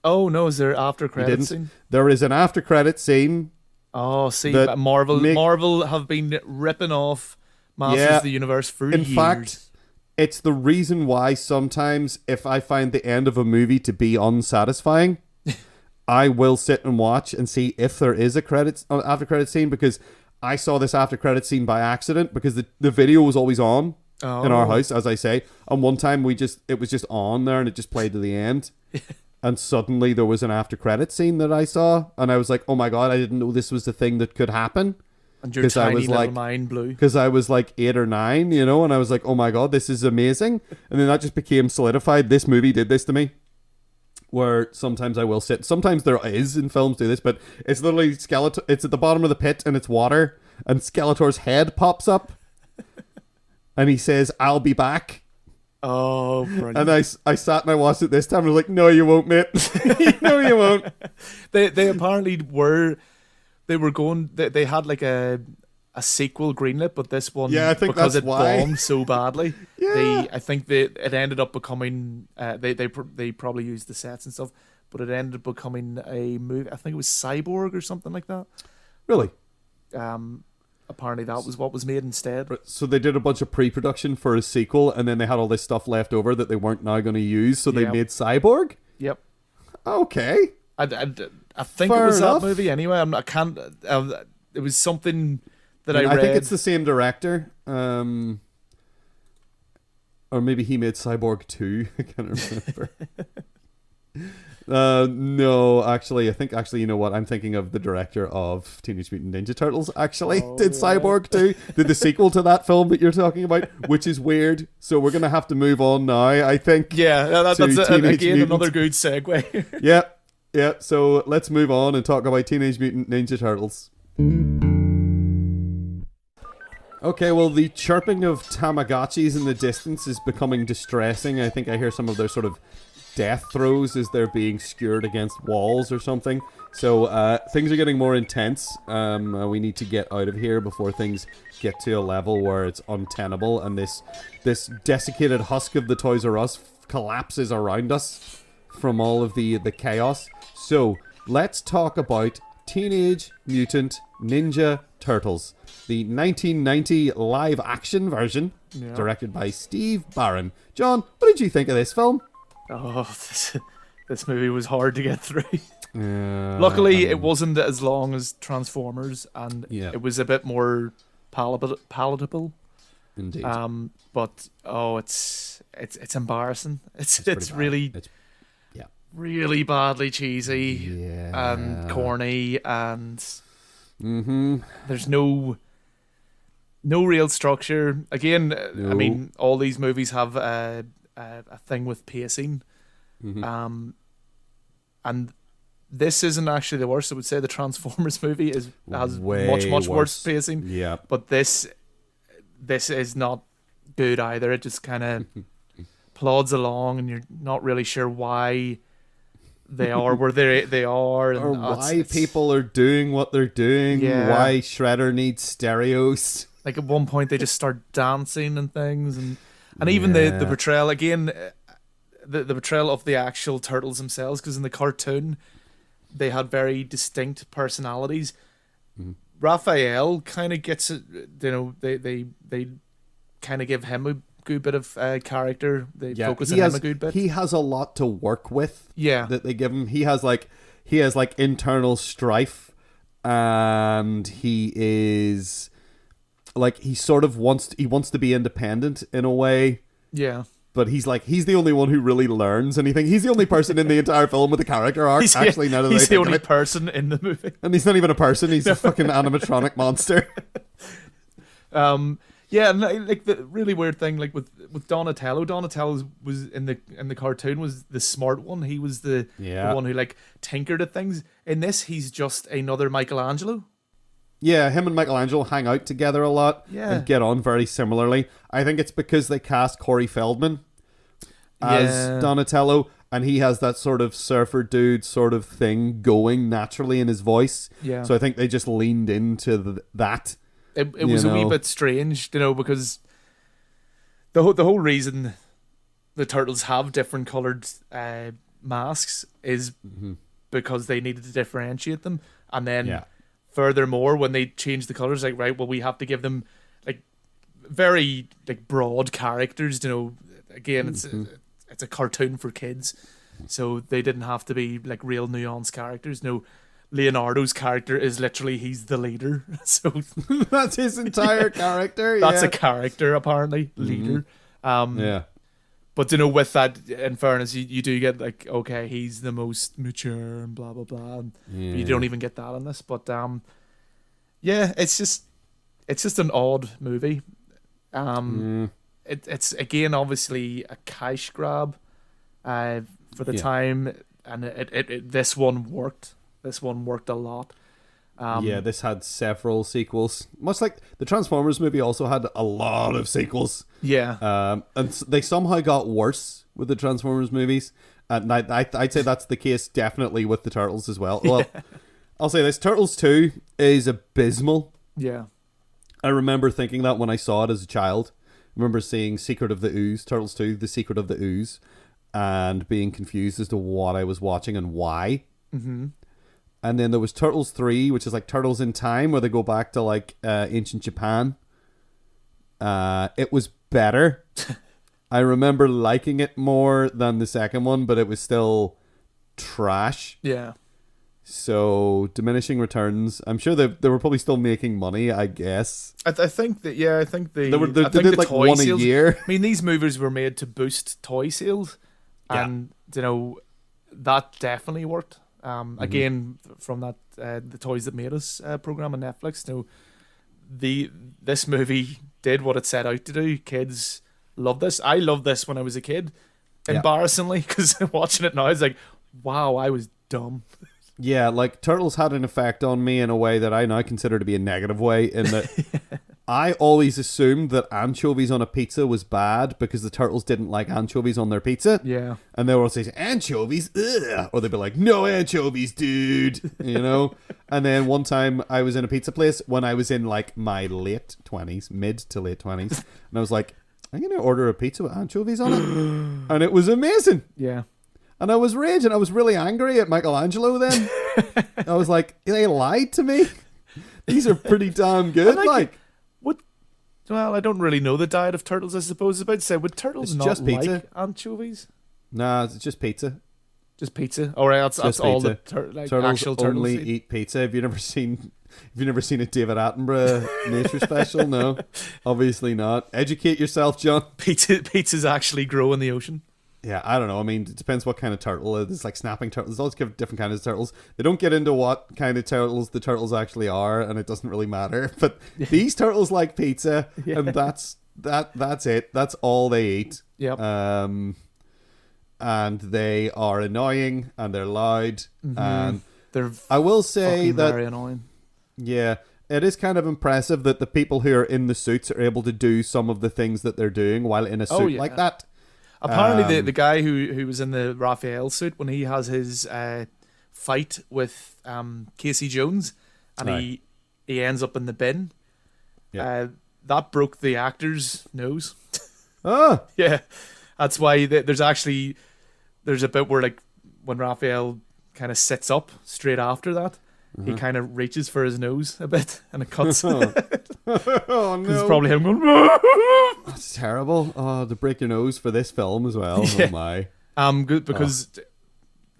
Oh no, is there after You credits didn't. scene? There is an after credit scene. Oh, see, that Marvel have been ripping off Masters of the Universe for years. In fact, it's the reason why sometimes if I find the end of a movie to be unsatisfying, I will sit and watch and see if there is a after credit scene, because I saw this after credit scene by accident because the video was always on in our house, as I say. And one time it was just on there and it just played to the end. And suddenly there was an after credit scene that I saw, and I was like, "Oh my god, I didn't know this was the thing that could happen." And your tiny little mind blew. Because I was like 8 or 9, you know, and I was like, "Oh my god, this is amazing!" And then that just became solidified. This movie did this to me, where sometimes I will sit. Sometimes there is in films do this, but it's literally Skeletor. It's at the bottom of the pit and it's water, and Skeletor's head pops up, and he says, "I'll be back." Oh, brilliant. And I sat and I watched it this time and I was like, "No, you won't, mate." No, you won't. They apparently were going. They had like a sequel greenlit, but this one, I think because that's it why. bombed so badly, I think it ended up becoming. They probably used the sets and stuff, but it ended up becoming a movie. I think it was Cyborg or something like that. Really? Apparently that was what was made instead. So they did a bunch of pre-production for a sequel, and then they had all this stuff left over that they weren't now going to use, so they made Cyborg? Yep. Okay. I think Fair it was enough. that movie anyway. I can't. It was something that I read. I think it's the same director. Or maybe he made Cyborg 2. I can't remember. No, actually, I think you know what? I'm thinking of the director of Teenage Mutant Ninja Turtles. Actually, did Cyborg 2? Did the sequel to that film that you're talking about, which is weird. So we're gonna have to move on now. I think. Yeah, that's Teenage again Mutant. another good segue. Yeah. So let's move on and talk about Teenage Mutant Ninja Turtles. Okay, well, the chirping of Tamagotchis in the distance is becoming distressing. I think I hear some of their sort of death throes as they're being skewered against walls or something. So things are getting more intense. We need to get out of here before things get to a level where it's untenable and this desiccated husk of the Toys R Us collapses around us from all of the chaos. So let's talk about Teenage Mutant Ninja Turtles, the 1990 live-action version, directed by Steve Barron. John, what did you think of this film? Oh, this movie was hard to get through. Luckily, it wasn't as long as Transformers, and it was a bit more palatable. Indeed. But it's embarrassing. It's really really badly cheesy and corny, and there's no real structure. Again, no. I mean, all these movies have a thing with pacing, and this isn't actually the worst. I would say the Transformers movie has much worse pacing. Yeah, but this is not good either. It just kind of plods along, and you're not really sure why they are where they are, and or why people are doing what they're doing. Yeah. Why Shredder needs stereos. Like at one point they just start dancing and things, and even the portrayal again, the portrayal of the actual turtles themselves, because in the cartoon they had very distinct personalities. Raphael kind of gets it, they kind of give him a good bit of character. They focus on him a good bit. He has a lot to work with. Yeah, that they give him. He has internal strife, and he is like he wants to be independent in a way. Yeah. But he's the only one who really learns anything. He's the only person in the entire film with a character arc. He's the only person in the movie, and he's not even a person. He's a fucking animatronic monster. Yeah, and like the really weird thing, like with Donatello was in the cartoon was the smart one. He was the one who like tinkered at things. In this, he's just another Michelangelo. Yeah, him and Michelangelo hang out together a lot and get on very similarly. I think it's because they cast Corey Feldman as Donatello, and he has that sort of surfer dude sort of thing going naturally in his voice. Yeah. So I think they just leaned into that. It was a wee bit strange, because the whole reason the turtles have different coloured masks is because they needed to differentiate them, and then furthermore, when they changed the colours, like, right, well, we have to give them like very like broad characters. Again, it's a cartoon for kids, so they didn't have to be like real nuanced characters. No, Leonardo's character is literally he's the leader, so that's his entire character. That's a character apparently, leader. But with that, in fairness, you do get like, okay, he's the most mature and blah blah blah. And you don't even get that in this. But it's just an odd movie. It's again obviously a cash grab for the time, and this one worked. This one worked a lot. This had several sequels. Much like the Transformers movie also had a lot of sequels. Yeah. And they somehow got worse with the Transformers movies. And I'd say that's the case definitely with the Turtles as well. Well, I'll say this. Turtles 2 is abysmal. Yeah. I remember thinking that when I saw it as a child. I remember seeing Secret of the Ooze, Turtles 2, The Secret of the Ooze, and being confused as to what I was watching and why. Mm-hmm. And then there was Turtles 3, which is like Turtles in Time, where they go back to like ancient Japan. It was better. I remember liking it more than the second one, but it was still trash. Yeah. So diminishing returns. I'm sure they were probably still making money, I guess. I think that I think they did like toy one sales, a year. I mean, these movies were made to boost toy sales, and that definitely worked. Again, from that the Toys That Made Us program on Netflix, this movie did what it set out to do. Kids love this. I loved this when I was a kid, embarrassingly, because watching it now, it's like, wow, I was dumb. Yeah, like Turtles had an effect on me in a way that I now consider to be a negative way, in that I always assumed that anchovies on a pizza was bad because the Turtles didn't like anchovies on their pizza. Yeah. And they would say, anchovies? Ugh. Or they'd be like, no anchovies, dude. And then one time I was in a pizza place when I was in like my late 20s, mid to late 20s. And I was like, I'm going to order a pizza with anchovies on it. And it was amazing. Yeah. And I was raging. I was really angry at Michelangelo then. I was like, they lied to me. These are pretty damn good. Well, I don't really know the diet of turtles, I suppose. I was about to say, would turtles it's not just pizza. like anchovies? Nah, it's just pizza. Just pizza. All right, that's all the turtles actual turtles only eat pizza. Have you never seen a David Attenborough nature special? No, obviously not. Educate yourself, John. Pizzas actually grow in the ocean. Yeah, I don't know. I mean, it depends what kind of turtle. There's like snapping turtles. There's all different kinds of turtles. They don't get into what kind of turtles the turtles actually are, and it doesn't really matter. But these turtles like pizza, and that's it. That's all they eat. Yep. And they are annoying, and they're loud, and I will say that very annoying. Yeah, it is kind of impressive that the people who are in the suits are able to do some of the things that they're doing while in a suit like that. Apparently, the guy who was in the Raphael suit, when he has his fight with Casey Jones, and he ends up in the bin, that broke the actor's nose. Oh, yeah, that's why there's a bit where like when Raphael kind of sits up straight after that, he kind of reaches for his nose a bit, and it cuts. Oh no! It's probably him going. That's terrible. Oh, to break your nose for this film as well. Yeah. Oh my. Good because,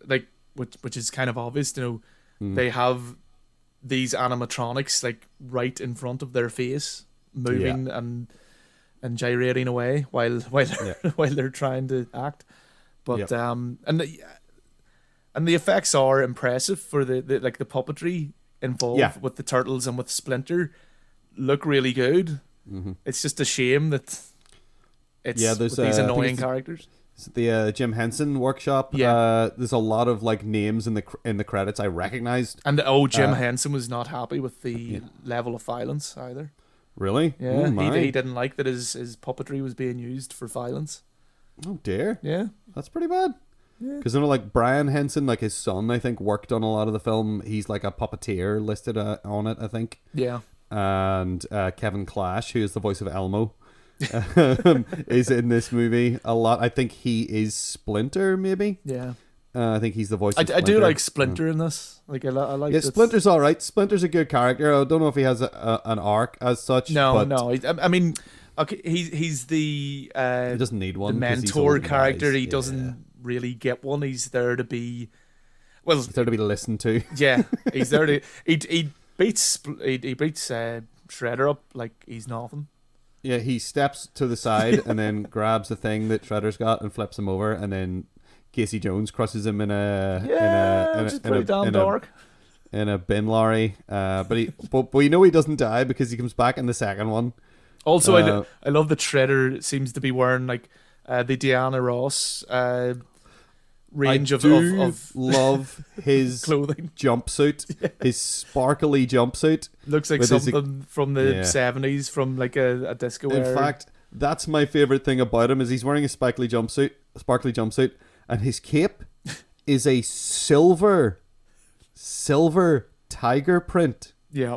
like, which is kind of obvious. They have these animatronics like right in front of their face, moving and gyrating away while they're trying to act. But and the effects are impressive for the puppetry involved with the turtles and with Splinter look really good. Mm-hmm. It's just a shame that it's with these annoying characters. It's the Jim Henson workshop. There's a lot of like names in the credits I recognized. And Jim Henson was not happy with the level of violence either. Really? Yeah, he didn't like that his puppetry was being used for violence. Oh dear. Yeah, that's pretty bad. Because like Brian Henson, like his son, I think worked on a lot of the film. He's like a puppeteer listed on it, I think. Yeah. And Kevin Clash, who is the voice of Elmo, is in this movie a lot. I think he is Splinter, maybe. Yeah. I think he's the voice of I Splinter. do like Splinter in this. Like I like. Yeah, Splinter's all right. Splinter's a good character. I don't know if he has an arc as such. No. But I mean, okay, he's the he doesn't need one. the mentor character. He doesn't really get one. He's there to be. Well, he's there to be listened to. Yeah, he's there to. He beats Shredder up like he's nothing. Yeah, he steps to the side and then grabs the thing that Shredder's got and flips him over, and then Casey Jones crushes him in a bin lorry. But we know he doesn't die because he comes back in the second one. Also, I love that Shredder seems to be wearing like the Diana Ross range of love his clothing jumpsuit, his sparkly jumpsuit. Looks like something from the 70s, from like a disco era. In fact, that's my favorite thing about him is he's wearing a sparkly jumpsuit, and his cape is a silver tiger print. Yeah.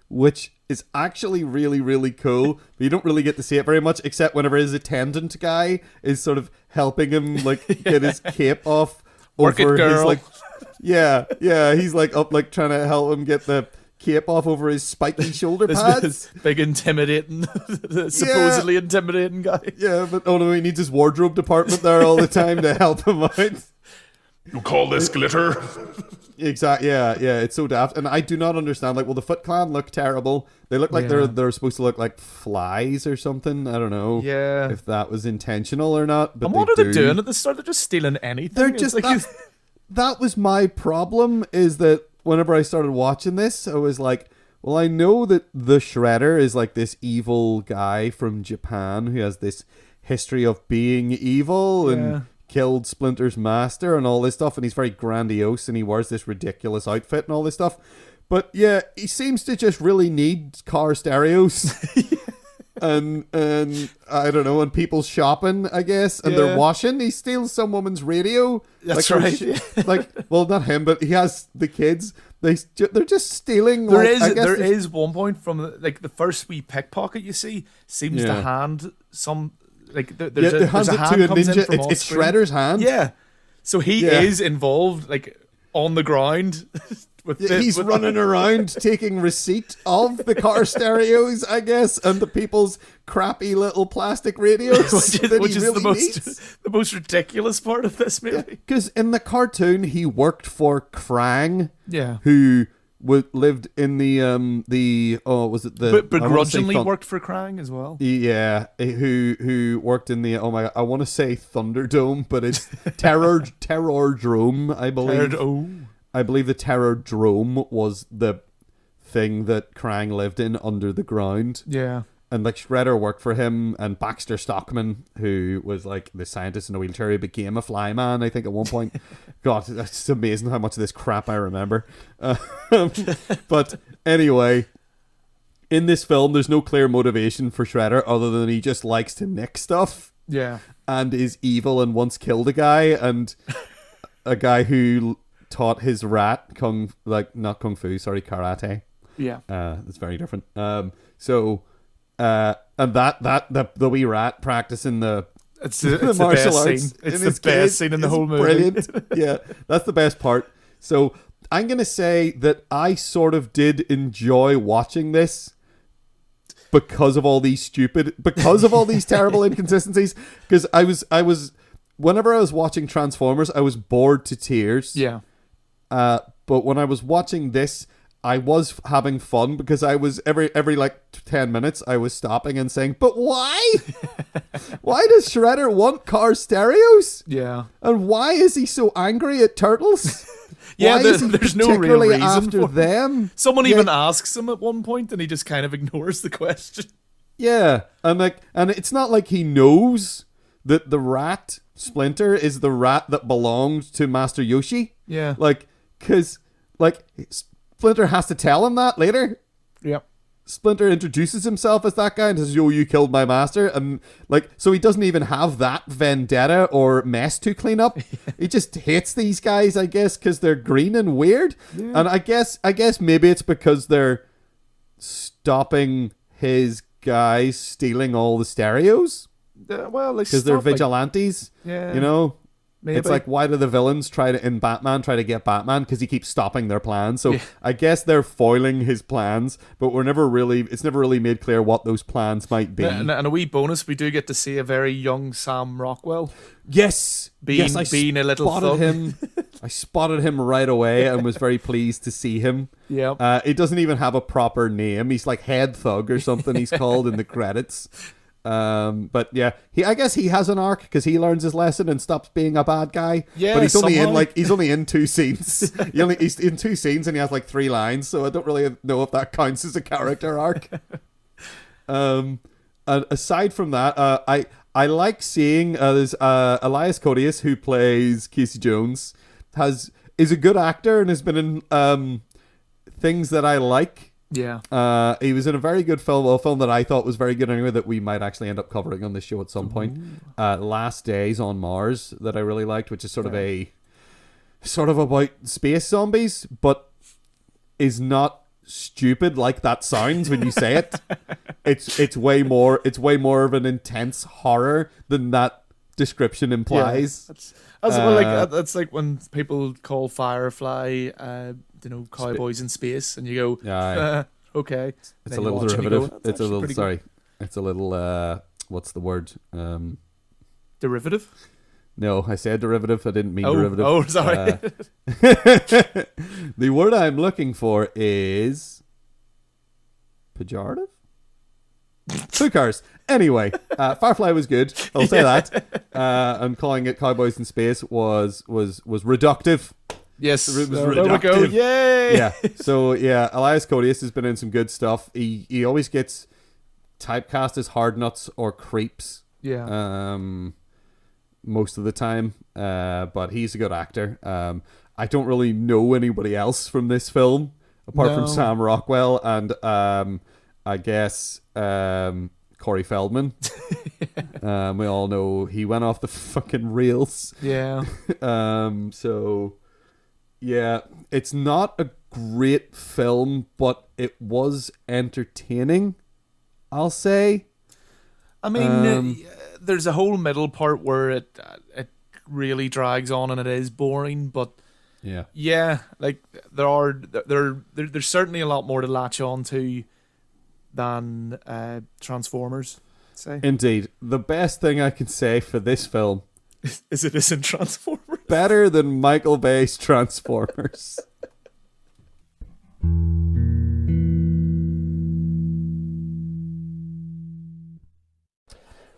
Which is actually really, really cool. But you don't really get to see it very much, except whenever his attendant guy is sort of helping him like get his cape off. Work over it, girl. His, he's like up like trying to help him get the cape off over his spiky shoulder pads. This big intimidating, supposedly intimidating guy. Yeah, but oh no, he needs his wardrobe department there all the time to help him out. You call this glitter? Exactly. Yeah. It's so daft, and I do not understand. Like, well, the Foot Clan look terrible. They look like they're supposed to look like flies or something. I don't know. Yeah. If that was intentional or not. But and what are they doing at the start? They're just stealing anything. They're just like that was my problem. Is that whenever I started watching this, I was like, well, I know that the Shredder is like this evil guy from Japan who has this history of being evil and killed Splinter's master and all this stuff, and he's very grandiose and he wears this ridiculous outfit and all this stuff. But yeah, he seems to just really need car stereos. and I don't know, and people shopping, I guess, and they're washing. He steals some woman's radio. That's like, right. Like, well, not him, but he has the kids. They're just stealing. There is one point from like the first wee pickpocket you see seems to hand some. Like there's a hand to a comes ninja. in from It's Shredder's hand. Yeah, so he is involved, like on the ground. He's running around taking receipt of the car stereos, I guess, and the people's crappy little plastic radios, which is the most ridiculous part of this movie. Because in the cartoon, he worked for Krang, who lived in begrudgingly worked for Krang as well. Yeah, who worked in the I want to say Thunderdome, but it's Terrordrome, I believe. I believe the Terrordrome was the thing that Krang lived in under the ground. Yeah. And like Shredder worked for him, and Baxter Stockman, who was like the scientist in a wheelchair, who became a flyman, I think, at one point. God, that's just amazing how much of this crap I remember. But anyway, in this film, there's no clear motivation for Shredder other than he just likes to nick stuff. Yeah. And is evil and once killed a guy, and a guy who taught his rat not kung fu, sorry, karate. Yeah. It's very different. And the wee rat practicing the martial arts. It's the best scene in the whole movie. Brilliant. Yeah, that's the best part. So I'm gonna say that I sort of did enjoy watching this because of all these terrible inconsistencies. Because I was whenever I was watching Transformers, I was bored to tears. Yeah. But when I was watching this, I was having fun because I was every like 10 minutes I was stopping and saying, but why? Why does Shredder want car stereos? Yeah. And why is he so angry at turtles? Yeah, there's no real reason after for them. Someone even asks him at one point and he just kind of ignores the question. Yeah. And it's not like he knows that the rat Splinter is the rat that belonged to Master Yoshi. Yeah. Because Splinter has to tell him that later. Yep. Splinter introduces himself as that guy and says, "Yo, you killed my master," and like, so he doesn't even have that vendetta or mess to clean up. He just hates these guys, I guess, because they're green and weird. Yeah. And I guess maybe it's because they're stopping his guys stealing all the stereos. Well, because they're vigilantes. Yeah, you know. Maybe. It's like, why do the villains try to get Batman? Because he keeps stopping their plans. So I guess they're foiling his plans, but it's never really made clear what those plans might be. And a wee bonus, we do get to see a very young Sam Rockwell. Yes, being a little thug. I spotted him right away and was very pleased to see him. Yeah. He doesn't even have a proper name. He's like Head Thug or something. He's called in the credits. But yeah, I guess he has an arc because he learns his lesson and stops being a bad guy. Yeah, but he's only in 2 scenes. He's in 2 scenes and he has like 3 lines, so I don't really know if that counts as a character arc. And aside from that, I like seeing there's Elias Koteas, who plays Casey Jones, is a good actor and has been in things that I like. Yeah. He was in a very good film, a film that I thought was very good anyway, that we might actually end up covering on this show at some point. Last Days on Mars, that I really liked, which is sort of about space zombies, but is not stupid like that sounds when you say it. It's way more of an intense horror than that description implies. Yeah, that's like when people call Firefly cowboys in space, and you go, okay. It's a little derivative. It's a little what's the word? Derivative? No, I said derivative. I didn't mean derivative. Oh, sorry. The word I'm looking for is pejorative? Who cares? Anyway, Firefly was good. I'll say that. And calling it Cowboys in Space was reductive. Yes, it was there we go. Yay! Yeah. So yeah, Elias Koteas has been in some good stuff. He always gets typecast as hard nuts or creeps. Yeah. Most of the time, but he's a good actor. I don't really know anybody else from this film apart from Sam Rockwell and I guess Corey Feldman. We all know he went off the fucking rails. Yeah. So yeah, it's not a great film, but it was entertaining, I'll say. I mean, there's a whole middle part where it really drags on and it is boring, but yeah, like there's certainly a lot more to latch on to than Transformers. Say. Indeed, the best thing I can say for this film is it isn't Transformers. Better than Michael Bay's Transformers.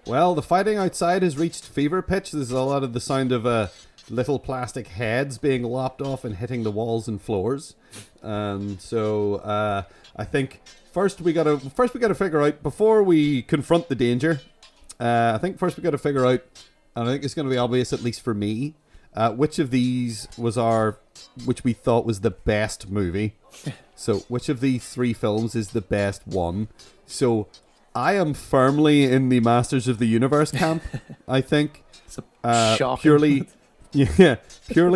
Well, the fighting outside has reached fever pitch. There's a lot of the sound of little plastic heads being lopped off and hitting the walls and floors. So I think first we gotta figure out, before we confront the danger. I think first we gotta figure out, and I think it's gonna be obvious, at least for me, which of these which we thought was the best movie. So which of these 3 films is the best one? So I am firmly in the Masters of the Universe camp, I think. Purely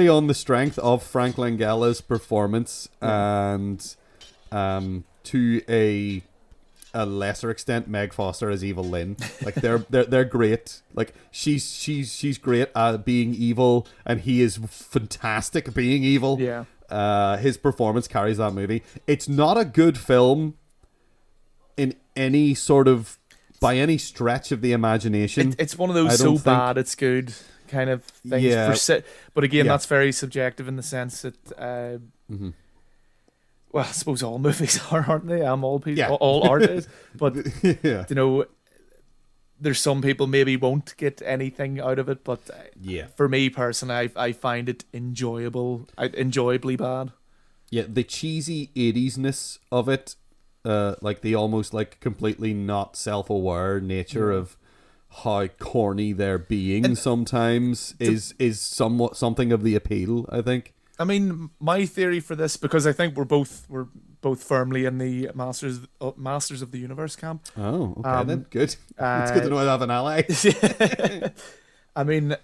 on the strength of Frank Langella's performance and to a lesser extent Meg Foster as Evil Lynn. Like they're great. Like she's great at being evil and he is fantastic at being evil. Yeah. His performance carries that movie. It's not a good film in any sort of, by any stretch of the imagination. It's one of those so bad it's good kind of things. Yeah. But again, that's very subjective in the sense that well, I suppose all movies are, aren't they? All art is. But there's some people maybe won't get anything out of it, but for me personally, I find it enjoyably bad. Yeah, the cheesy 80s-ness of it, like the almost like completely not self-aware nature of how corny they're being sometimes is somewhat something of the appeal, I think. I mean, my theory for this, because I think we're both firmly in the Masters of the Universe camp. Oh, okay, then good. It's good to know I have an ally. I mean,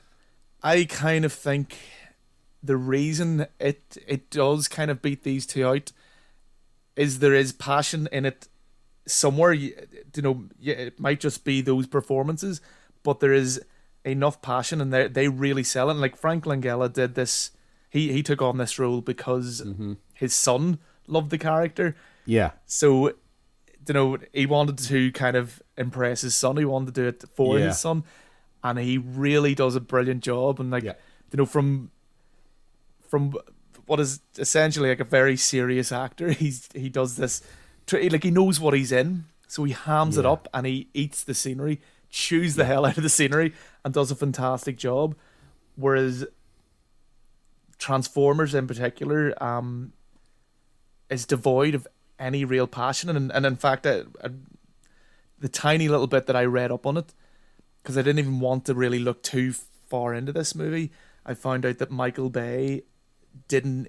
I kind of think the reason it does kind of beat these two out is there is passion in it somewhere. It might just be those performances, but there is enough passion, and they really sell it. And like Frank Langella did this, he took on this role because his son loved the character. Yeah. So, he wanted to kind of impress his son. He wanted to do it for his son, and he really does a brilliant job. And from what is essentially like a very serious actor, he does this. Like he knows what he's in, so he hams it up and he eats the scenery, chews the hell out of the scenery, and does a fantastic job. Whereas Transformers in particular is devoid of any real passion, and in fact, the tiny little bit that I read up on it, because I didn't even want to really look too far into this movie, I found out that Michael Bay didn't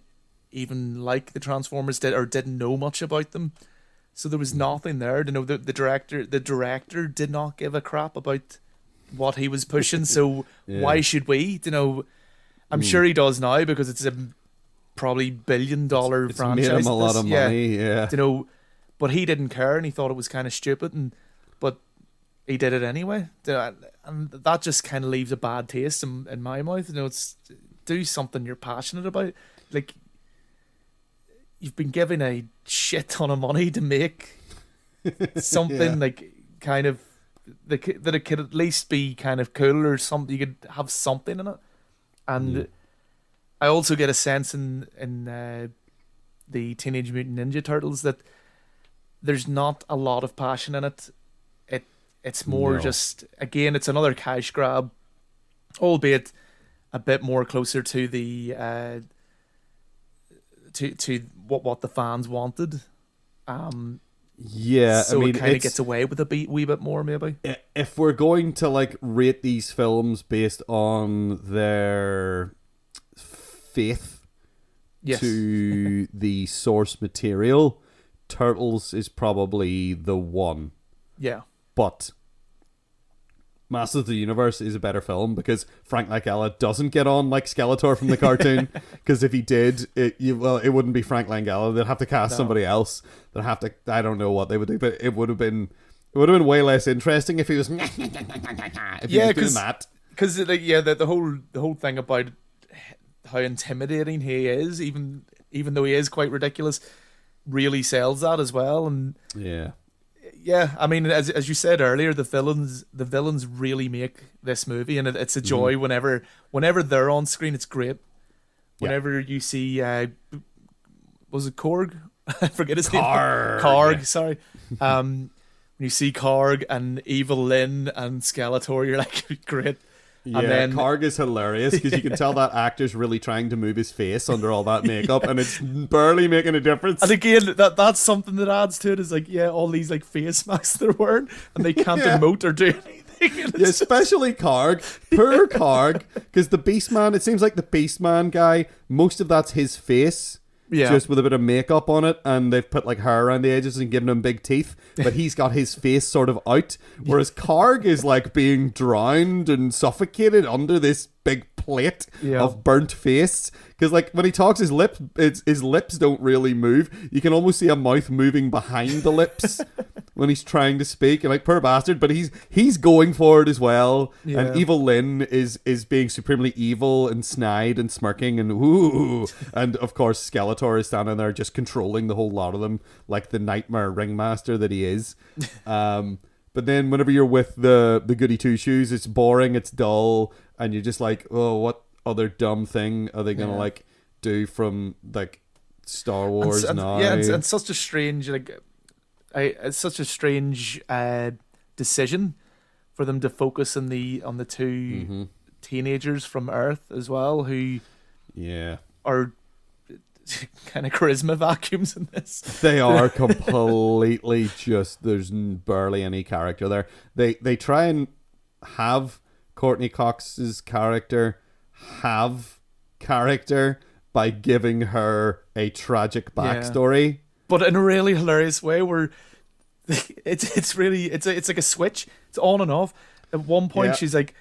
even like the Transformers, didn't know much about them. So there was nothing there. The director did not give a crap about what he was pushing. So why should we? I'm sure he does now, because it's a probably $billion franchise. Made him a lot of money, yeah. But he didn't care, and he thought it was kind of stupid, but he did it anyway. And that just kind of leaves a bad taste in my mouth. It's do something you're passionate about. Like, you've been given a shit ton of money to make something like kind of that it could at least be kind of cool, or something. You could have something in it. And I also get a sense in the Teenage Mutant Ninja Turtles that there's not a lot of passion in it. It's more just, again, it's another cash grab, albeit a bit more closer to the to what the fans wanted. So it kind of gets away with a wee bit more, maybe. If we're going to like rate these films based on their faith to the source material, Turtles is probably the one. Yeah. But Masters of the Universe is a better film because Frank Langella doesn't get on like Skeletor from the cartoon. Because if he did, it wouldn't be Frank Langella. They'd have to cast somebody else. They'd have to. I don't know what they would do, but it would have been way less interesting if he was. If he was doing that. Because the whole thing about how intimidating he is, even though he is quite ridiculous, really sells that as well. And yeah, I mean, as you said earlier, the villains really make this movie, and it's a joy whenever they're on screen. It's great. Whenever you see, was it Korg? I forget his name. Korg. Sorry. When you see Korg and Evil Lyn and Skeletor, you're like, great. Yeah, and then Korg is hilarious because you can tell that actor's really trying to move his face under all that makeup, and it's barely making a difference. And again, that's something that adds to it, is like, all these like face masks they're wearing, and they can't emote or do anything. Yeah, especially Korg. Poor Korg, because the Beastman, it seems like the Beastman guy, most of that's his face. Yeah. Just with a bit of makeup on it, and they've put like hair around the edges and given him big teeth, but he's got his face sort of out, whereas Korg is like being drowned and suffocated under this big plate of burnt face. Because like when he talks, his lips don't really move. You can almost see a mouth moving behind the lips when he's trying to speak. And like, poor bastard, but he's going for it as well. Yeah. And Evil Lyn is being supremely evil and snide and smirking and ooh. And of course, Skeletor is standing there just controlling the whole lot of them, like the nightmare ringmaster that he is. But then whenever you're with the goody two shoes, it's boring, it's dull, and you're just like, oh, what other dumb thing are they gonna like do from like Star Wars now? Yeah, and such a strange it's such a strange decision for them to focus on the two teenagers from Earth as well, who are kind of charisma vacuums in this. They are completely just, there's barely any character there. They try and have Courtney Cox's character have character by giving her a tragic backstory. but in a really hilarious way where it's like a switch. It's on and off. At one point, she's like,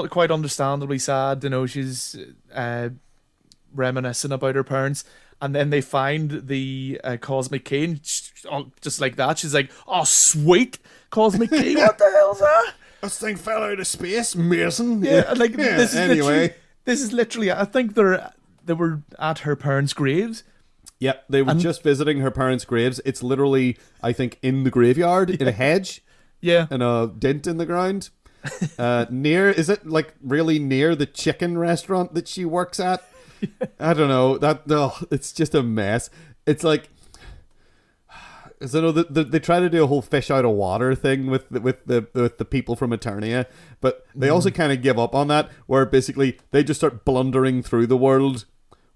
quite understandably sad. She's reminiscing about her parents, and then they find the cosmic key, and just like that, she's like, "Oh, sweet cosmic key! What the hell's that? This thing fell out of space, Mason." Yeah, like this is literally. I think they were at her parents' graves. Yeah, they were just visiting her parents' graves. It's literally, I think, in the graveyard, in a hedge. Yeah. And a dent in the ground. Is it like really near the chicken restaurant that she works at? Yeah. I don't know. It's just a mess. It's like, so they try to do a whole fish out of water thing with the people from Eternia, but they also kind of give up on that, where basically they just start blundering through the world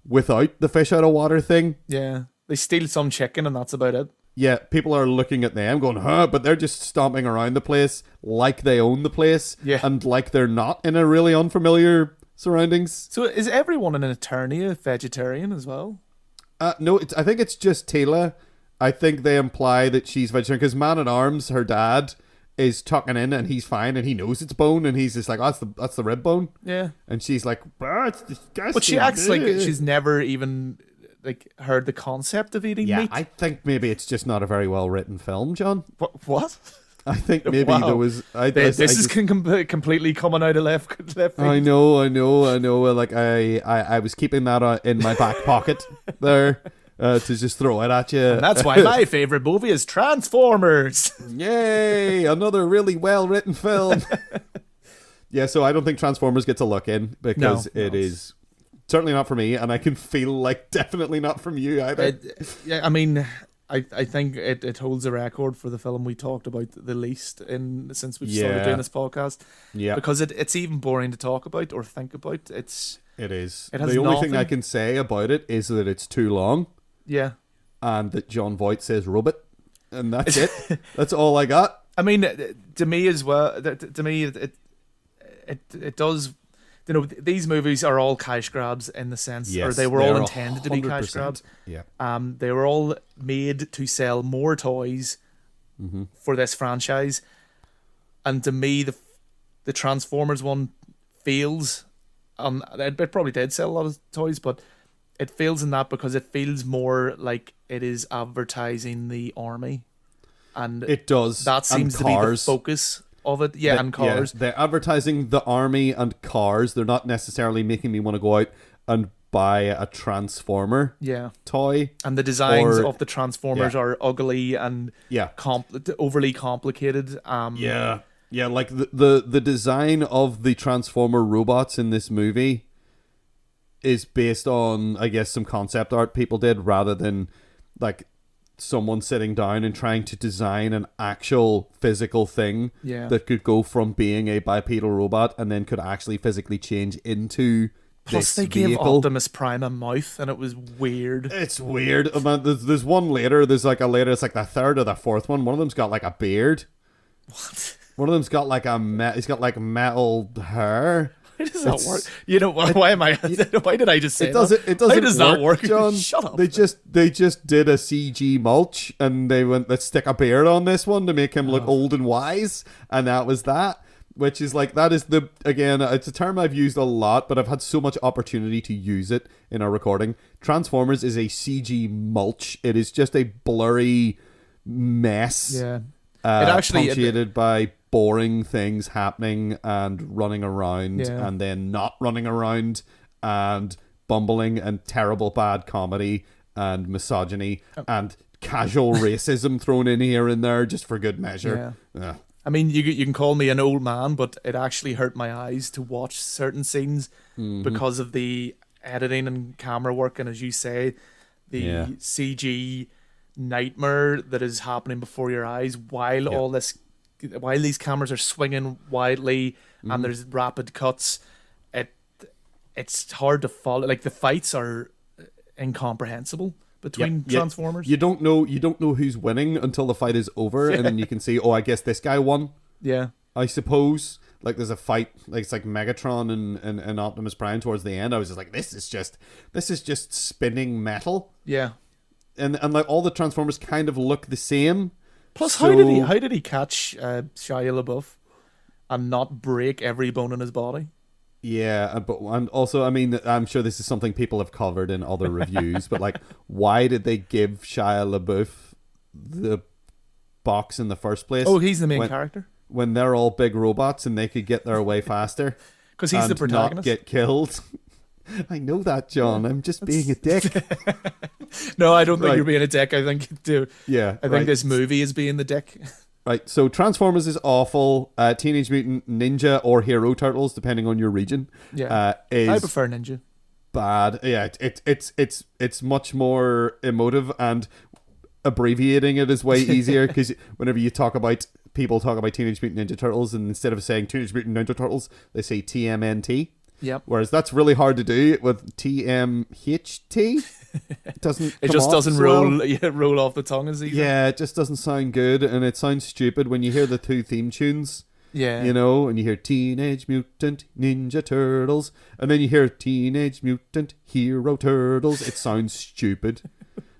without the fish out of water thing. Yeah. They steal some chicken and that's about it. Yeah, people are looking at them going, but they're just stomping around the place like they own the place, and like they're not in a really unfamiliar surroundings. So is everyone in Eternia vegetarian as well? No, I think it's just Tila. I think they imply that she's vegetarian because Man-at-Arms, her dad, is tucking in and he's fine and he knows it's bone and he's just like, that's the rib bone. Yeah. And she's like, it's disgusting. But she acts like she's never even like heard the concept of eating meat. I think maybe it's just not a very well written film, John. What? I think maybe there was. This is completely coming out of left field. I know. Like I was keeping that in my back pocket there. To just throw it at you. And that's why my favourite movie is Transformers. Yay! Another really well-written film. Yeah, so I don't think Transformers gets a look in because it is certainly not for me, and I can feel like definitely not from you either. I mean, I think it holds a record for the film we talked about the least since we've started doing this podcast. Yeah. Because it's even boring to talk about or think about. It is. The only thing I can say about it is that it's too long. Yeah. And that John Voight says robot. And that's it. That's all I got. I mean, to me as well, to me, it does, these movies are all cash grabs in the sense, or they were all intended to be cash grabs. Yeah. They were all made to sell more toys for this franchise. And to me, the Transformers one fails. It probably did sell a lot of toys, but it fails in that because it feels more like it is advertising the army, and it does. That seems to be the focus of it. Yeah, and cars. Yeah, they're advertising the army and cars. They're not necessarily making me want to go out and buy a Transformer toy. And the designs of the Transformers are ugly and overly complicated. Yeah, like the design of the Transformer robots in this movie is based on, I guess, some concept art people did rather than like someone sitting down and trying to design an actual physical thing that could go from being a bipedal robot and then could actually physically change into Plus they gave Optimus Prime a mouth and it was weird. It's weird. There's one later, it's like the third or the fourth one. One of them's got like a beard. What? One of them's got like he's got like metal hair. Why does that work? Why did I just say that? It doesn't. Why does that work, John? Shut up. They just did a CG mulch and they went, let's stick a beard on this one to make him look old and wise, and that was that. Which is like, that is again, it's a term I've used a lot, but I've had so much opportunity to use it in our recording. Transformers is a CG mulch. It is just a blurry mess. Yeah. It actually punctuated by boring things happening and running around and then not running around and bumbling and terrible bad comedy and misogyny and casual racism thrown in here and there just for good measure. Yeah. I mean, you can call me an old man, but it actually hurt my eyes to watch certain scenes because of the editing and camera work, and as you say, the CG nightmare that is happening before your eyes while these cameras are swinging wildly and there's rapid cuts. It's hard to follow. Like, the fights are incomprehensible between Transformers. You don't know who's winning until the fight is over, and then you can see, I guess this guy won. Yeah, I suppose. Like, there's a fight, like it's like Megatron and Optimus Prime towards the end. I was just like, this is just spinning metal. Yeah. and like all the Transformers kind of look the same. Plus, So- how did he catch Shia LaBeouf and not break every bone in his body? Yeah, and also, I mean, I'm sure this is something people have covered in other reviews, but like, why did they give Shia LaBeouf the box in the first place? Oh, he's the main character. When they're all big robots and they could get their way faster. Because he's the and protagonist. not get killed. I know that, John. I'm just being a dick. No, I don't think Right. you're being a dick. I think, dude. Yeah, I think this movie is being the dick. Right, so Transformers is awful. Teenage Mutant Ninja or Hero Turtles, depending on your region, is I prefer Ninja. bad. Yeah, it's much more emotive, and abbreviating it is way easier because whenever people talk about Teenage Mutant Ninja Turtles, and instead of saying Teenage Mutant Ninja Turtles, they say TMNT. Yep. Whereas that's really hard to do with TMHT. It doesn't. It come just off doesn't so well. roll off the tongue as easy. Yeah, it just doesn't sound good, and it sounds stupid when you hear the two theme tunes. Yeah. You know, and you hear Teenage Mutant Ninja Turtles, and then you hear Teenage Mutant Hero Turtles. It sounds stupid.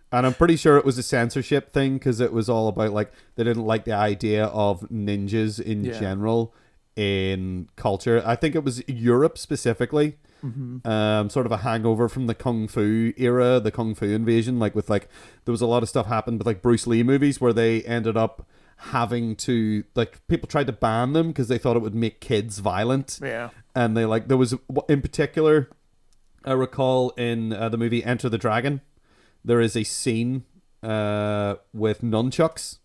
And I'm pretty sure it was a censorship thing because it was all about, like, they didn't like the idea of ninjas in general in culture. I think it was Europe specifically. Sort of a hangover from the Kung Fu era, the Kung Fu invasion. Like, with, like, there was a lot of stuff happened with, like, Bruce Lee movies where they ended up having to, like, people tried to ban them because they thought it would make kids violent. Yeah. And they, like, there was, in particular, I recall in the movie Enter the Dragon, there is a scene with nunchucks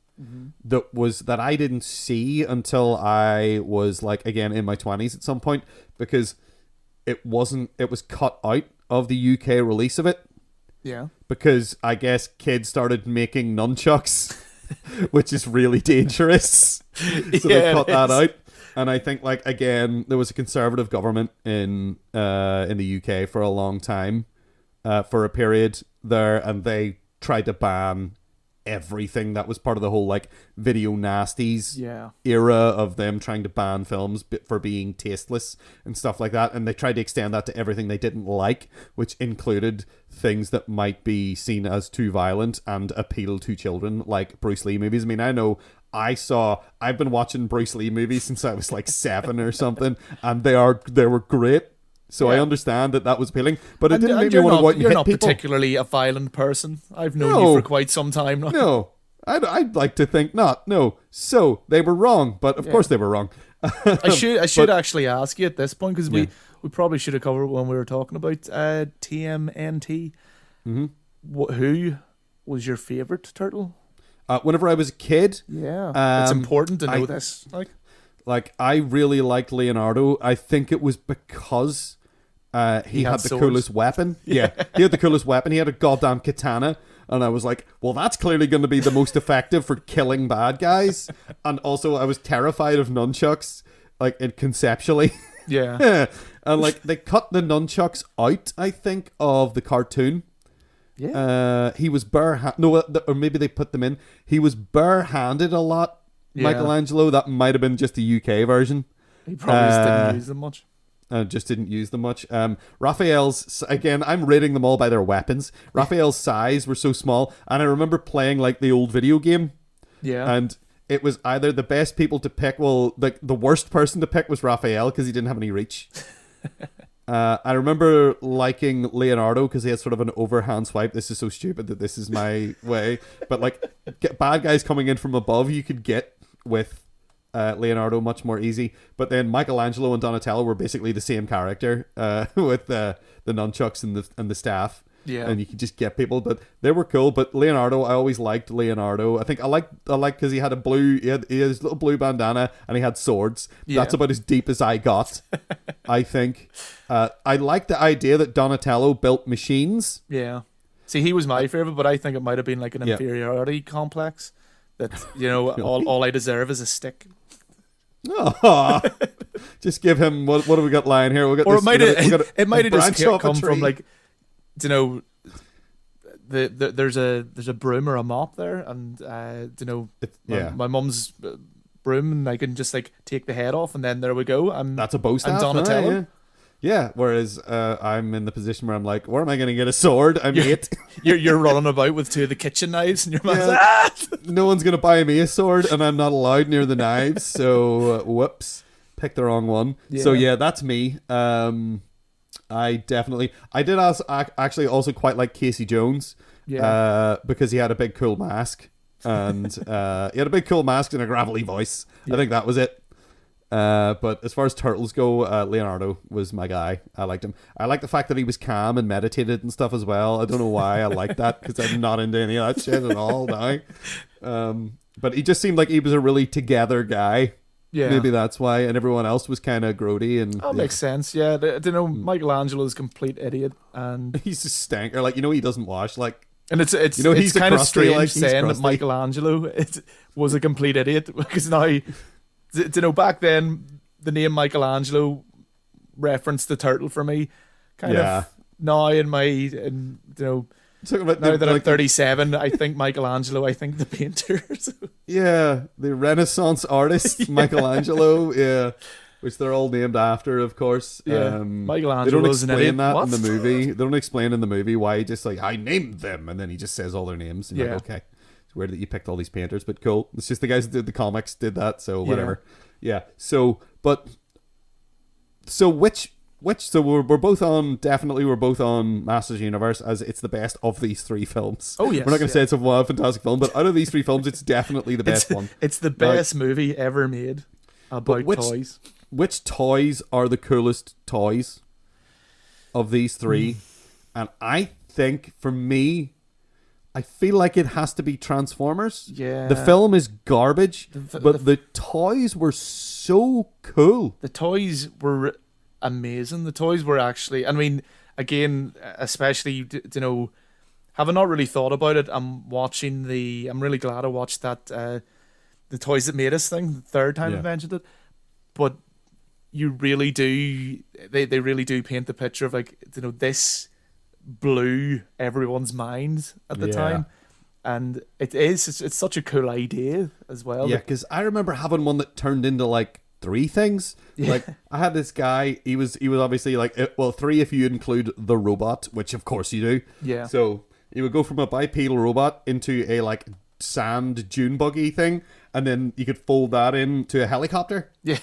that I didn't see until I was, like, again in my 20s at some point, because it was cut out of the UK release of it. Yeah. Because I guess kids started making nunchucks, which is really dangerous. So they cut that out. And I think, like, again, there was a conservative government in the UK for a long time, for a period there, and they tried to ban everything that was part of the whole, like, video nasties era of them trying to ban films for being tasteless and stuff like that. And they tried to extend that to everything they didn't like, which included things that might be seen as too violent and appeal to children, like Bruce Lee movies. I mean, I know I've been watching Bruce Lee movies since I was like 7 or something, and they were great. So I understand that was appealing, but it didn't make me want to go out and hit people. You're not particularly a violent person. I've known you for quite some time now. No, I'd like to think not. No, so they were wrong, but of course they were wrong. I should actually ask you at this point, because we probably should have covered it when we were talking about TMNT. Who was your favorite turtle? Whenever I was a kid, it's important to know this. Like I really liked Leonardo. I think it was because he had the swords. coolest weapon. Yeah, he had the coolest weapon. He had a goddamn katana. And I was like, well, that's clearly going to be the most effective for killing bad guys. And also, I was terrified of nunchucks, like, conceptually. Yeah. And, like, they cut the nunchucks out, I think, of the cartoon. Yeah. He was or maybe they put them in. He was bare-handed a lot, Michelangelo. That might have been just the UK version. He probably just didn't use them much. Just didn't use them much. Raphael's, again, I'm rating them all by their weapons. Raphael's size were so small, and I remember playing, like, the old video game. Yeah. And it was either the best people to pick, well, like, the worst person to pick was Raphael, because he didn't have any reach. I remember liking Leonardo, because he had sort of an overhand swipe. This is so stupid that this is my way. But, like, bad guys coming in from above, you could get with Leonardo much more easy. But then Michelangelo and Donatello were basically the same character, with the nunchucks and the staff. Yeah. And you could just get people, but they were cool. But Leonardo, I always liked Leonardo. I think I like because he had he had his little blue bandana and he had swords. Yeah. That's about as deep as I got. I think. I like the idea that Donatello built machines. Yeah. See, he was my favorite, but I think it might have been like an inferiority complex. That, you know, all I deserve is a stick. Oh, just give him what have we got lying here? It might have just come from, like, you know, there's a broom or a mop there, and you know, my mum's broom, and I can just, like, take the head off, and then there we go. And that's a bow staff. And Donatello. Yeah, whereas I'm in the position where I'm like, where am I going to get a sword? I'm 8. You're running about with 2 of the kitchen knives, and your man's Yeah. ah! No one's going to buy me a sword, and I'm not allowed near the knives. So, whoops, picked the wrong one. Yeah. So yeah, that's me. I did actually also quite like Casey Jones. Yeah. Because he had a big cool mask, and he had a big cool mask and a gravelly voice. I think that was it. But as far as turtles go, Leonardo was my guy. I liked him. I like the fact that he was calm and meditated and stuff as well. I don't know why I like that, because I'm not into any of that shit at all now. But he just seemed like he was a really together guy. Yeah. Maybe that's why. And everyone else was kind of grody. And That makes sense. Yeah. I don't know. Michelangelo's a complete idiot, and he's just stanker. Like, he doesn't wash. Like, and it's he's kind of crusty, strange like, he's saying crusty. that Michelangelo was a complete idiot, because now, back then the name Michelangelo referenced the turtle for me. Kind of now talking about now that I'm 37, I think Michelangelo, I think the painter. So. Yeah, the Renaissance artist Michelangelo. Yeah, which they're all named after, of course. Yeah, They don't Michelangelo's an explain idiot. that What? in the movie. They don't explain in the movie why he just I named them, and then he just says all their names. And you're like, okay, it's weird that you picked all these painters, but cool. It's just the guys that did the comics did that, so whatever. Yeah. So we're both on. Definitely, we're both on Masters Universe as it's the best of these 3 films. Oh yes, we're not going to say it's a wild, fantastic film, but out of these 3 films, it's definitely the best one. It's the best movie ever made about toys. Which toys are the coolest toys of these 3? And I think for me, I feel like it has to be Transformers. Yeah. The film is garbage, but the toys were so cool. The toys were amazing. The toys were actually, I mean, again, especially, having not really thought about it, I'm really glad I watched that, the Toys That Made Us thing, the 3rd time I mentioned it. But you really do, they really do paint the picture of this blew everyone's mind at the time. And it's such a cool idea as well. Yeah, because I remember having one that turned into 3 things. Like, I had this guy, he was obviously 3 if you include the robot, which of course you do. Yeah. So he would go from a bipedal robot into a sand dune buggy thing, and then you could fold that into a helicopter. Yeah.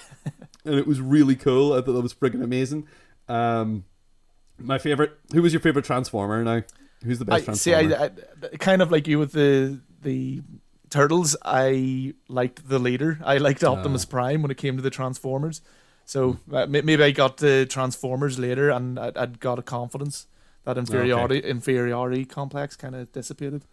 And it was really cool. I thought that was friggin' amazing. My favorite. Who was your favorite Transformer now? Who's the best Transformer? I kind of like you with the Turtles. I liked the leader. I liked Optimus Prime when it came to the Transformers. So maybe I got the Transformers later, and I'd got a confidence. That inferiority complex kind of dissipated.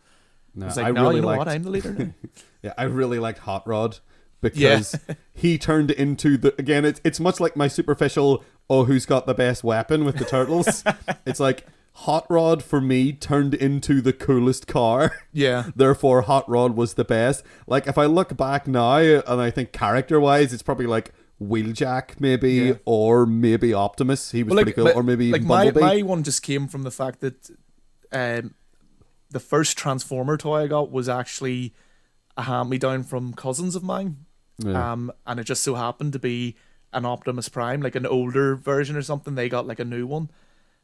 No, I really liked, I'm the leader now. Yeah, I really liked Hot Rod because he turned into again. It's much like my superficial. Oh, who's got the best weapon with the turtles? It's like Hot Rod for me turned into the coolest car. Yeah. Therefore, Hot Rod was the best. Like, if I look back now, and I think character-wise, it's probably Wheeljack maybe, or maybe Optimus. He was pretty cool, or maybe Bumblebee. My one just came from the fact that the first Transformer toy I got was actually a hand-me-down from cousins of mine. Yeah. And it just so happened to be an Optimus Prime, an older version or something. They got a new one.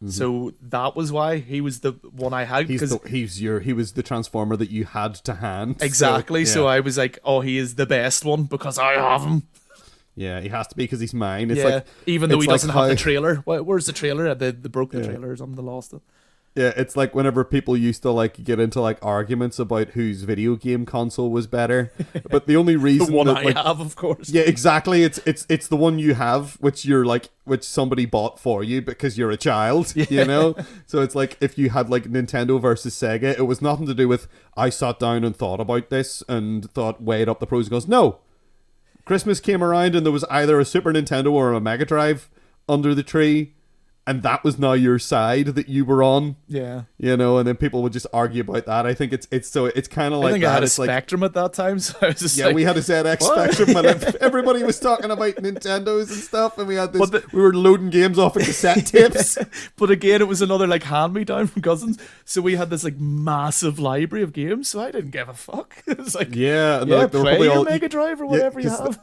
Mm-hmm. So that was why he was the one I had. He was the Transformer that you had to hand. Exactly. So I was like, oh, he is the best one because I have him. Yeah, he has to be because he's mine. It's even though he doesn't have the trailer. Where's the trailer? They broke the trailer or something. They lost it. Yeah, it's like whenever people used to get into arguments about whose video game console was better, but the only reason the one I have, of course. Yeah, exactly. It's the one you have, which which somebody bought for you because you're a child, you know. So it's if you had Nintendo versus Sega, it was nothing to do with I sat down and thought about this and weighed up the pros and goes. No, Christmas came around and there was either a Super Nintendo or a Mega Drive under the tree. And that was now your side that you were on. Yeah. You know, and then people would just argue about that. I think it's kind of like I think that. I had a it's Spectrum at that time, so I was just we had a ZX Spectrum, and everybody was talking about Nintendos and stuff, and we had this. We were loading games off of cassette tapes. But again, it was another hand-me-down from cousins, so we had this massive library of games. So I didn't give a fuck. It was and play your Mega Drive or whatever you have.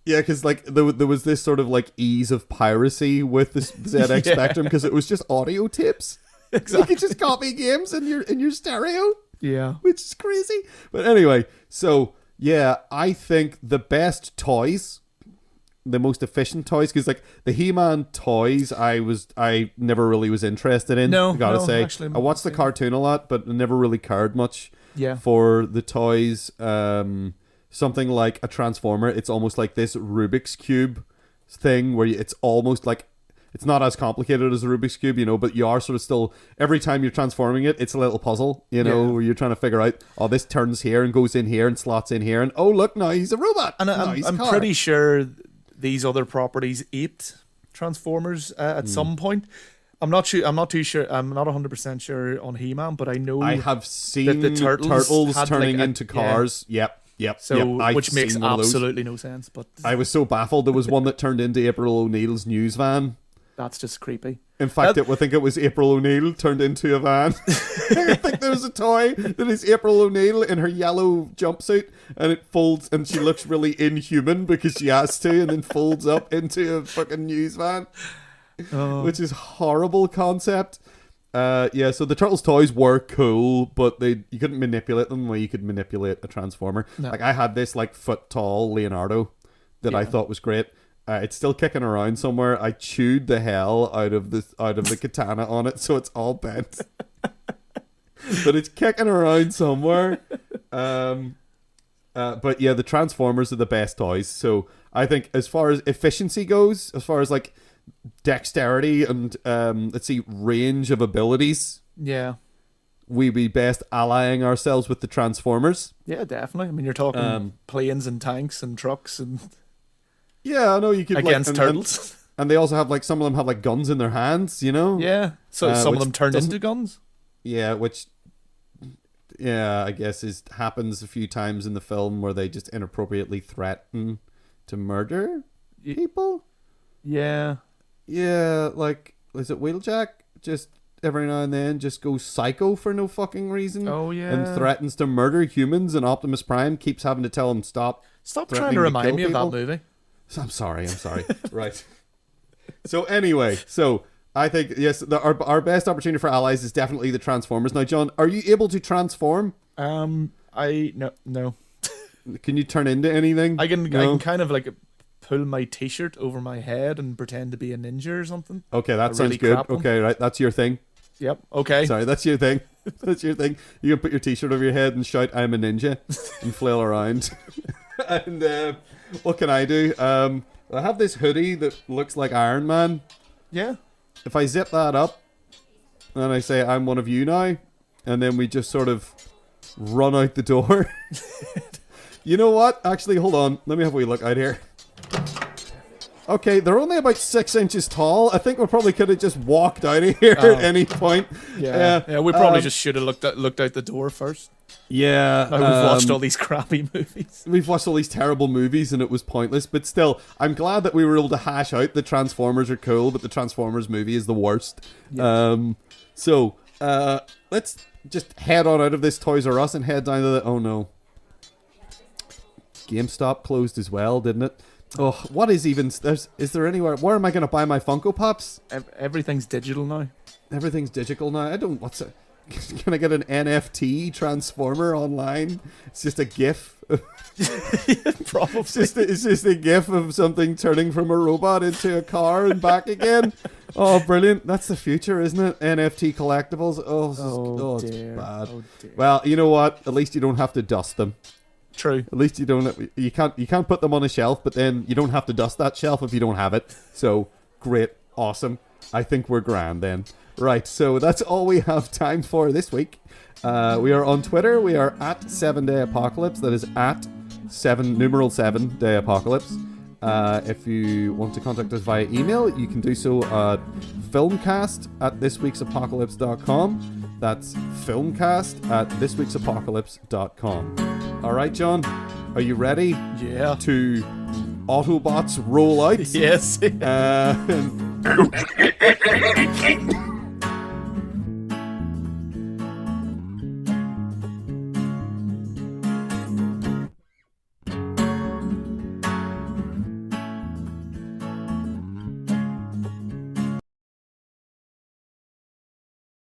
Yeah, because like there was this sort of like ease of piracy with this ZX Spectrum because it was just audio tapes. Exactly. You could just copy games in your stereo. Yeah, which is crazy. But anyway, so yeah, I think the best toys, the most efficient toys, because like the He-Man toys, I never really was interested in. I gotta say, actually, I watched the cartoon a lot, but I never really cared much. For the toys. Something like a Transformer, it's almost like this Rubik's Cube thing where it's almost like, it's not as complicated as a Rubik's Cube, but you are sort of still, every time you're transforming it, it's a little puzzle, where you're trying to figure out, oh, this turns here and goes in here and slots in here, and oh, look, now he's a robot. And I'm pretty sure these other properties aped Transformers at some point. I'm not sure. I'm not too sure. I'm not 100% sure on He-Man, but I know I have seen that the turtles turning into cars. Yep. So, which makes absolutely no sense. But I was so baffled. There was one that turned into April O'Neil's news van. That's just creepy. In fact, I think it was April O'Neil turned into a van. I think there's a toy that is April O'Neil in her yellow jumpsuit, and it folds, and she looks really inhuman because she has to, and then folds up into a fucking news van, which is horrible concept. So the Turtles toys were cool, but you couldn't manipulate them the way you could manipulate a Transformer. No. Like I had this like foot tall Leonardo that I thought was great. It's still kicking around somewhere. I chewed the hell out of the katana on it, so it's all bent. But it's kicking around somewhere. But yeah, the Transformers are the best toys. So I think as far as efficiency goes, as far as like dexterity and range of abilities, we'd be best allying ourselves with the Transformers. Yeah, definitely. I mean, you're talking planes and tanks and trucks and I know you could against turtles. And they also have like some of them have like guns in their hands, Yeah, so some of them turn into guns. Yeah, which I guess happens a few times in the film where they just inappropriately threaten to murder people. Yeah, like, is it Wheeljack? Just every now and then just goes psycho for no fucking reason. Oh, yeah. And threatens to murder humans, and Optimus Prime keeps having to tell him stop trying to remind me of that movie. I'm sorry. Right. So anyway, I think, yes, our best opportunity for allies is definitely the Transformers. Now, John, are you able to transform? No. Can you turn into anything? I can kind of like pull my t-shirt over my head and pretend to be a ninja or something. Okay, that sounds good. Okay, right, that's your thing. Yep. Okay. Sorry, that's your thing. That's your thing. You can put your t-shirt over your head and shout, "I'm a ninja," and flail around. And what can I do? I have this hoodie that looks like Iron Man. Yeah. If I zip that up and I say, "I'm one of you now," and then we just sort of run out the door. You know what? Actually, hold on. Let me have a wee look out here. Okay, they're only about 6 inches tall. I think we probably could have just walked out of here at any point. Yeah, we probably just should have looked out the door first. Yeah. We've watched all these crappy movies. We've watched all these terrible movies and it was pointless. But still, I'm glad that we were able to hash out the Transformers are cool, but the Transformers movie is the worst. Yeah. Let's just head on out of this Toys R Us and head down to the... Oh, no. GameStop closed as well, didn't it? Oh, what is even... Is there anywhere... Where am I going to buy my Funko Pops? Everything's digital now. Everything's digital now. I don't... What's it? Can I get an NFT Transformer online? It's just a GIF. Probably. It's just a GIF of something turning from a robot into a car and back again. Oh, brilliant. That's the future, isn't it? NFT collectibles. Oh, it's bad. Oh, dear. Well, you know what? At least you don't have to dust them. True. At least you can't put them on a shelf, but then you don't have to dust that shelf if you don't have it. So, great. Awesome. I think we're grand then. Right, so that's all we have time for this week. We are on Twitter. We are at 7 Day Apocalypse. That is at 7 Day Apocalypse. If you want to contact us via email, you can do so at filmcast@thisweeksapocalypse.com. That's filmcast@thisweeksapocalypse.com. All right, John, are you ready? Yeah. To Autobots roll out? Yes.